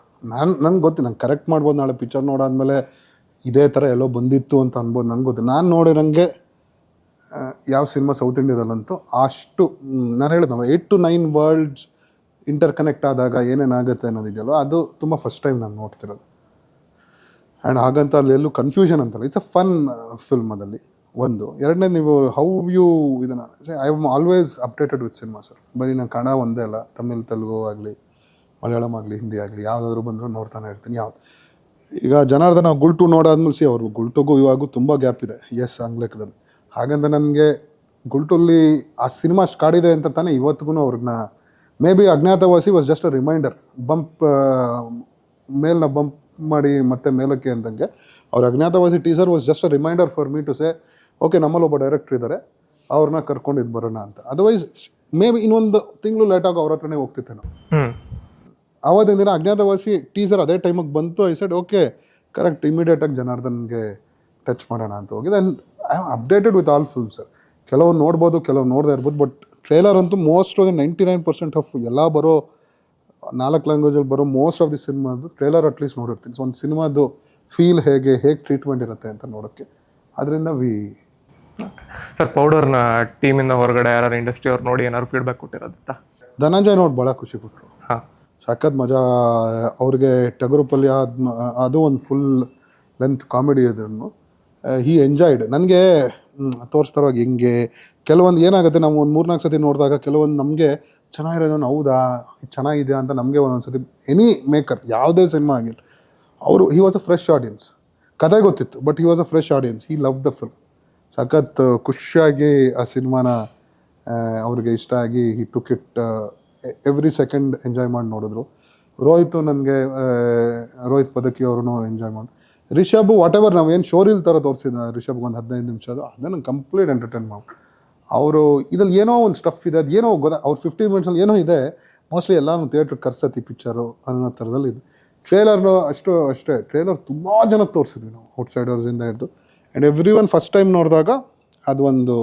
ನಂಗೆ ಗೊತ್ತು, ನಂಗೆ ಕರೆಕ್ಟ್ ಮಾಡ್ಬೋದು, ನಾಳೆ ಪಿಕ್ಚರ್ ನೋಡಾದ್ಮೇಲೆ ಇದೇ ಥರ ಎಲ್ಲೋ ಬಂದಿತ್ತು ಅಂತ ಅನ್ಬೋದು. ನಂಗೆ ಗೊತ್ತು, ನಾನು ನೋಡಿರಂಗೆ ಯಾವ ಸಿನಿಮಾ ಸೌತ್ ಇಂಡಿಯಾದಲ್ಲಂತೂ ಅಷ್ಟು ನಾನು ಹೇಳಿದ್ನಲ್ಲ 8 to 9 ವರ್ಲ್ಡ್ಸ್ ಇಂಟರ್ ಕನೆಕ್ಟ್ ಆದಾಗ ಏನೇನಾಗುತ್ತೆ ಅನ್ನೋದಿದೆಯಲ್ವ, ಅದು ತುಂಬ ಫಸ್ಟ್ ಟೈಮ್ ನಾನು ನೋಡ್ತಿರೋದು. ಆ್ಯಂಡ್ ಹಾಗಂತ ಅಲ್ಲಿ ಎಲ್ಲೂ ಕನ್ಫ್ಯೂಷನ್ ಅಂತಲ್ಲ, ಇಟ್ಸ್ ಅ ಫನ್ ಫಿಲ್ಮ್ ಅದಲ್ಲಿ ಒಂದು. ಎರಡನೇ, ನೀವು ಹೌ ಯು ಇದನ್ನು I am always updated with cinema sir. ಬರೀ ನಾನು ಕನ್ನಡ ಒಂದೇ ಅಲ್ಲ, ತಮಿಳ್ ತೆಲುಗು ಆಗಲಿ, ಮಲಯಾಳಂ ಆಗಲಿ, ಹಿಂದಿ ಆಗಲಿ, ಯಾವುದಾದ್ರೂ ಬಂದರೂ ನೋಡ್ತಾನೆ ಇರ್ತೀನಿ. ಯಾವ್ದು ಈಗ ಜನಾರ್ದನ ಗುಲ್ಟು ನೋಡಾದ್ಮೇಲೆ ಅವ್ರಿಗೂ ಗುಲ್ಟುಗೂ ಇವಾಗೂ ತುಂಬ ಗ್ಯಾಪ್ ಇದೆ. ಎಸ್, ಆಂಗ್ಲಕದಲ್ಲಿ. ಹಾಗಂತ ನನಗೆ ಗುಲ್ಟುಲ್ಲಿ ಆ ಸಿನಿಮಾ ಅಷ್ಟು ಕಾಡಿದೆ ಅಂತ ತಾನೇ ಇವತ್ತಿಗೂ ಅವ್ರನ್ನ maybe Agnyathavasi was just a reminder. ಮೇಲ್ನ ಬಂಪ್ ಮಾಡಿ ಮತ್ತೆ ಮೇಲಕ್ಕೆ ಅಂದಂಗೆ ಅವ್ರ Agnyathavasi teaser was just a reminder for me to say okay, ನಮ್ಮಲ್ಲಿ ಒಬ್ಬ ಡೈರೆಕ್ಟ್ರ್ ಇದ್ದಾರೆ, ಅವ್ರನ್ನ ಕರ್ಕೊಂಡಿದ್ದು ಬರೋಣ ಅಂತ. ಅದರ್ವೈಸ್ ಮೇ ಬಿ ಇನ್ನೊಂದು ತಿಂಗಳು ಲೇಟಾಗಿ ಅವ್ರ ಹತ್ರನೇ ಹೋಗ್ತಿದ್ದೆ ನಾವು. ಆವತ್ತಿನ ದಿನ ಅಜ್ಞಾತವಾಸಿ ಟೀಸರ್ ಅದೇ ಟೈಮಿಗೆ ಬಂತು. ಐ ಸೆಡ್ ಓಕೆ, ಕರೆಕ್ಟ್, ಇಮಿಡಿಯೇಟಾಗಿ ಜನಾರ್ದನ್ಗೆ ಟಚ್ ಮಾಡೋಣ ಅಂತ ಹೋಗಿದೆ. And I am updated with all film sir. ಕೆಲವು ನೋಡ್ಬೋದು, ಕೆಲವು ನೋಡದೇ ಇರ್ಬೋದು, ಬಟ್ ಟ್ರೇಲರ್ ಅಂತೂ ಮೋಸ್ಟ್ ಆಫ್ ದ 99% ಆಫ್ ಎಲ್ಲ ಬರೋ 4 ಲ್ಯಾಂಗ್ವೇಜಲ್ಲಿ ಬರೋ ಮೋಸ್ಟ್ ಆಫ್ ದಿ ಸಿನಿಮಾದು ಟ್ರೇಲರ್ ಅಟ್ಲೀಸ್ಟ್ ನೋಡಿರ್ತೀನಿ. ಸೊ ಒಂದು ಸಿನಿಮಾದು ಫೀಲ್ ಹೇಗೆ ಟ್ರೀಟ್ಮೆಂಟ್ ಇರುತ್ತೆ ಅಂತ ನೋಡೋಕ್ಕೆ. ಅದರಿಂದ ಸರ್, ಪೌಡರ್ನ ಟೀಮಿಂದ ಹೊರಗಡೆ ಯಾರು ಇಂಡಸ್ಟ್ರಿ ಅವ್ರು ನೋಡಿ ಏನಾದ್ರು ಫೀಡ್ಬ್ಯಾಕ್ ಕೊಟ್ಟಿರೋದಿತ್ತಾ? ಧನಂಜಯ್ ನೋಡಿ ಭಾಳ ಖುಷಿ ಪಟ್ಟರು. ಹಾಂ, ಸಖತ್ ಮಜಾ. ಅವ್ರಿಗೆ ಟಗರು ಪಲ್ಯ ಅದು ಒಂದು ಫುಲ್ ಲೆಂತ್ ಕಾಮಿಡಿ ಇದ್ರೂ ಹಿ ಎಂಜಾಯ್ಡ್. ನನಗೆ ತೋರಿಸ್ತಾರವಾಗ ಹಿಂಗೆ ಕೆಲವೊಂದು ಏನಾಗುತ್ತೆ, ನಾವು ಒಂದು 3-4 ಸತಿ ನೋಡಿದಾಗ ಕೆಲವೊಂದು ನಮಗೆ ಚೆನ್ನಾಗಿರೋದನ್ನು ಹೌದಾ ಇದು ಚೆನ್ನಾಗಿದೆ ಅಂತ ನಮಗೆ ಒಂದೊಂದು ಸತಿ ಎನಿ ಮೇಕರ್ ಯಾವುದೇ ಸಿನಿಮಾ ಆಗಿಲ್ಲ, ಅವರು he was a fresh audience. ಕತೆ ಗೊತ್ತಿತ್ತು, but he was a fresh audience. He love the film. ಸಖತ್ ಖುಷಿಯಾಗಿ ಆ ಸಿನಿಮಾನ ಅವ್ರಿಗೆ ಇಷ್ಟ ಆಗಿ he took it every second enjoy ಮಾಡಿ ನೋಡಿದ್ರು. ರೋಹಿತ್ ಪದಕಿ ಅವ್ರೂ ಎಂಜಾಯ್ ಮಾಡಿ. ರಿಷಬ್ ವಾಟ್ ಎವರ್ ನಾವೇನು ಶೋರೀಲ್ ಥರ ತೋರಿಸಿದ ರಿಷಬ್ಗೆ ಒಂದು 15 ನಿಮಿಷದ್ದು ಅದನ್ನು ಕಂಪ್ಲೀಟ್ ಎಂಟರ್ಟೈನ್ ಮಾಡಿ. ಅವರು ಇದ್ರಲ್ಲಿ ಏನೋ ಒಂದು ಸ್ಟಫ್ ಇದೆ, ಅದು ಏನೋ ಅವ್ರು 15 ಮಿನಿಟ್ಸಲ್ಲಿ ಏನೋ ಇದೆ. ಮೋಸ್ಟ್ಲಿ ಎಲ್ಲನೂ ಥಿಯೇಟ್ರಿಗೆ ಕರ್ಸತಿ ಪಿಕ್ಚರು ಅನ್ನೋ ಥರದಲ್ಲಿ ಇದೆ. ಟ್ರೇಲರ್ನು ಅಷ್ಟೇ ಟ್ರೇಲರ್ ತುಂಬ ಜನಕ್ಕೆ ತೋರಿಸಿದ್ವಿ ನಾವು, ಔಟ್ಸೈಡರ್ಸಿಂದ ಹಿಡಿದು. And everyone first time ನೋಡಿದಾಗ ಅದು ಒಂದು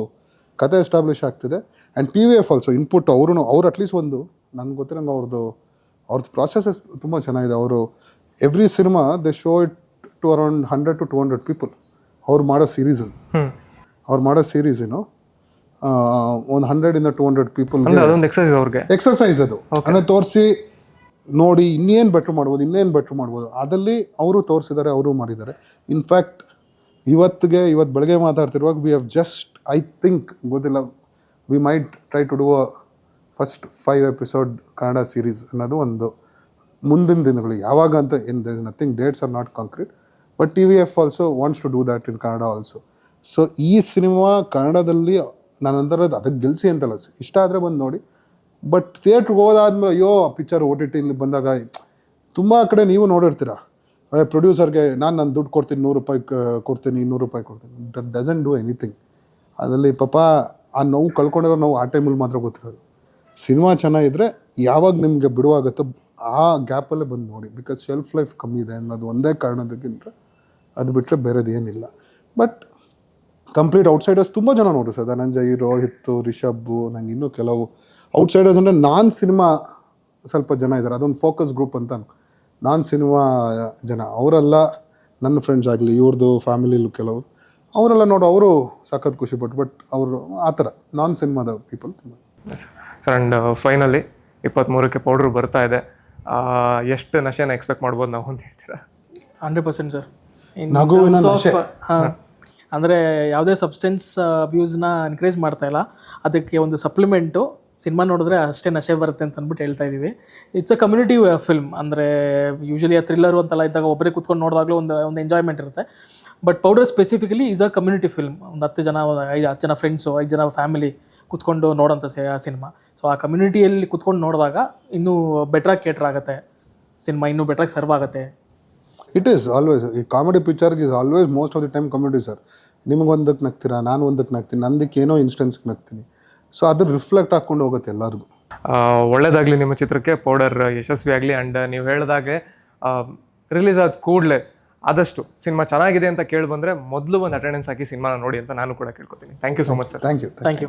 ಕತೆ ಎಸ್ಟಾಬ್ಲಿಷ್ ಆಗ್ತಿದೆ. ಆ್ಯಂಡ್ TVF ಆಲ್ಸೋ ಇನ್ಪುಟ್ ಅವ್ರು ಅಟ್ಲೀಸ್ಟ್ ಒಂದು ನನಗೆ ಗೊತ್ತಿರಂಗೆ ಅವ್ರದ್ದು ಪ್ರಾಸೆಸಸ್ ತುಂಬ ಚೆನ್ನಾಗಿದೆ. ಅವರು every cinema they show it to around 100 to 200 people. ಅವ್ರು ಮಾಡೋ ಸೀರೀಸು ಒಂದು 100 to 200 ಪೀಪಲ್ ಎಕ್ಸರ್ಸೈಸ್ ಅದು ಅಂದರೆ ತೋರಿಸಿ ನೋಡಿ ಇನ್ನೇನು ಬೆಟ್ರ್ ಮಾಡ್ಬೋದು ಅದಲ್ಲಿ ಅವರು ತೋರಿಸಿದ್ದಾರೆ, ಅವರು ಮಾಡಿದ್ದಾರೆ. ಇನ್ಫ್ಯಾಕ್ಟ್ ಇವತ್ತು ಬೆಳಗ್ಗೆ ಮಾತಾಡ್ತಿರುವಾಗ we have just I think ಗೊತ್ತಿಲ್ಲ we might try to do a first 5 episode Kannada series ಅನ್ನೋದು ಒಂದು ಮುಂದಿನ ದಿನಗಳು ಯಾವಾಗ ಅಂತ there is nothing, dates are not concrete, but TVF also wants to do that in Kannada also. So ಈ cinema ಕನ್ನಡದಲ್ಲಿ ನಾನು ಅಂತಾರದು ಅದಕ್ಕೆ ಗೆಲ್ಸಿ ಅಂತಲ್ಲ, ಇಷ್ಟ ಆದರೆ ಬಂದು ನೋಡಿ. ಬಟ್ ಥಿಯೇಟ್ರಿಗೆ ಹೋದಾದ್ಮೇಲೆ ಅಯ್ಯೋ ಪಿಕ್ಚರ್ OTT ಬಂದಾಗ ತುಂಬ ಕಡೆ ನೀವು ನೋಡಿರ್ತೀರ, ಪ್ರೊಡ್ಯೂಸರ್ಗೆ ನಾನು ದುಡ್ಡು ಕೊಡ್ತೀನಿ, 100 ರೂಪಾಯಿ ಕೊಡ್ತೀನಿ, 200 ರೂಪಾಯಿ ಕೊಡ್ತೀನಿ. That doesn't do anything. ಅದರಲ್ಲಿ ಪಾಪ ಆ ನೋವು ಕಳ್ಕೊಂಡಿರೋ ನೋವು ಆ ಟೈಮಲ್ಲಿ ಮಾತ್ರ ಗೊತ್ತಿರೋದು. ಸಿನಿಮಾ ಚೆನ್ನಾಗಿದ್ರೆ ಯಾವಾಗ ನಿಮಗೆ ಬಿಡುವಾಗುತ್ತೋ ಆ ಗ್ಯಾಪಲ್ಲೇ ಬಂದು ನೋಡಿ, ಬಿಕಾಸ್ ಶೆಲ್ಫ್ ಲೈಫ್ ಕಮ್ಮಿ ಇದೆ ಅನ್ನೋದು ಒಂದೇ ಕಾರಣದಕ್ಕಿಂತ ಅದು ಬಿಟ್ಟರೆ ಬೇರೆದು ಏನಿಲ್ಲ. ಬಟ್ ಕಂಪ್ಲೀಟ್ ಔಟ್ಸೈಡರ್ಸ್ ತುಂಬ ಜನ ನೋಡ್ರಿ ಸರ್. ಧನಂಜಯ್, ರೋಹಿತ್, ರಿಷಬ್ಬು, ನಂಗೆ ಇನ್ನೂ ಕೆಲವು ಔಟ್ಸೈಡರ್ಸ್ ಅಂದರೆ ನಾನ್ ಸಿನಿಮಾ ಸ್ವಲ್ಪ ಜನ ಇದ್ದಾರೆ. ಅದೊಂದು ಫೋಕಸ್ ಗ್ರೂಪ್ ಅಂತ ನಾನ್ ಸಿನಿಮಾ ಜನ. ಅವರೆಲ್ಲ ನನ್ನ ಫ್ರೆಂಡ್ಸ್ ಆಗಲಿ, ಇವ್ರದ್ದು ಫ್ಯಾಮಿಲಿಲೂ ಕೆಲವರು ಅವರೆಲ್ಲ ನೋಡು ಅವರು ಸಖತ್ ಖುಷಿಪಟ್ಟು. ಬಟ್ ಅವರು ಆ ಥರ ನಾನ್ ಸಿನಿಮಾದ ಪೀಪಲ್ ತುಂಬ. ಸರ್, ಆ್ಯಂಡ್ ಫೈನಲಿ 23ಕ್ಕೆ ಪೌಡ್ರ್ ಬರ್ತಾ ಇದೆ. ಎಷ್ಟು ನಶೆನ ಎಕ್ಸ್ಪೆಕ್ಟ್ ಮಾಡ್ಬೋದು ನಾವು ಅಂತ ಹೇಳ್ತೀರಾ? 100% ಸರ್. ನಗುವಿನ ನಶೆ. ಹಾಂ, ಅಂದರೆ ಯಾವುದೇ ಸಬ್ಸ್ಟೆನ್ಸ್ ಅಬ್ಯೂಸ್ನ ಎನ್ಕರೇಜ್ ಮಾಡ್ತಾ ಇಲ್ಲ, ಅದಕ್ಕೆ ಒಂದು ಸಪ್ಲಿಮೆಂಟು ಸಿನಿಮಾ ನೋಡಿದ್ರೆ ಅಷ್ಟೇ ನಶೆ ಬರುತ್ತೆ ಅಂತ ಅಂದ್ಬಿಟ್ಟು ಹೇಳ್ತಾ ಇದ್ದೀವಿ. It's a community film. ಅಂದರೆ ಯೂಶಲಿ ಆ ಥ್ರಿಲ್ಲರು ಅಂತೆಲ್ಲ ಇದ್ದಾಗ ಒಬ್ಬರೇ ಕೂತ್ಕೊಂಡು ನೋಡಿದಾಗಲೂ ಒಂದು ಎಂಜಾಯ್ಮೆಂಟ್ ಇರುತ್ತೆ. But powder specifically is a community film. ಒಂದು 10 ಜನ, 10 ಜನ ಫ್ರೆಂಡ್ಸು, 5 ಜನ ಫ್ಯಾಮಿಲಿ ಕೂತ್ಕೊಂಡು ನೋಡೋಂಥ ಸಿನಿಮಾ. ಸೊ ಆ ಕಮ್ಯುನಿಟಿಯಲ್ಲಿ ಕೂತ್ಕೊಂಡು ನೋಡಿದಾಗ ಇನ್ನೂ ಬೆಟ್ರಾಗಿ ಕೇಟ್ರ್ ಆಗುತ್ತೆ ಸಿನಿಮಾ, ಇನ್ನೂ ಬೆಟ್ರಾಗಿ ಸರ್ವ್ ಆಗುತ್ತೆ. ಇಟ್ ಈಸ್ ಆಲ್ವೇಸ್ ಈ ಕಾಮಿಡಿ ಪಿಕ್ಚರ್ಗೆ is always most of the time comedy sir. ನಿಮಗೊಂದಕ್ಕೆ ನಗ್ತೀರಾ, ನಾನು ಒಂದಕ್ಕೆ ನಗ್ತೀನಿ, ನಂದಕ್ಕೆ ಏನೋ ಇನ್ಸ್ಟೆನ್ಸ್ಗೆ ನಗ್ತೀನಿ. ಸೊ ಅದು ರಿಫ್ಲೆಕ್ಟ್ ಹಾಕ್ಕೊಂಡು ಹೋಗುತ್ತೆ ಎಲ್ಲರಿಗೂ. ಒಳ್ಳೇದಾಗಲಿ ನಿಮ್ಮ ಚಿತ್ರಕ್ಕೆ, ಪೌಡರ್ ಯಶಸ್ವಿ ಆಗಲಿ. ಆ್ಯಂಡ್ ನೀವು ಹೇಳಿದಾಗೆ ರಿಲೀಸ್ ಆದ ಕೂಡಲೇ ಆದಷ್ಟು ಸಿನಿಮಾ ಚೆನ್ನಾಗಿದೆ ಅಂತ ಕೇಳಿ ಬಂದರೆ ಮೊದಲು ಒಂದು ಅಟೆಂಡೆನ್ಸ್ ಹಾಕಿ ಸಿನಿಮಾನ ನೋಡಿ ಅಂತ ನಾನು ಕೂಡ ಕೇಳ್ಕೊತೀನಿ. Thank you so much sir. Thank you. Thank you.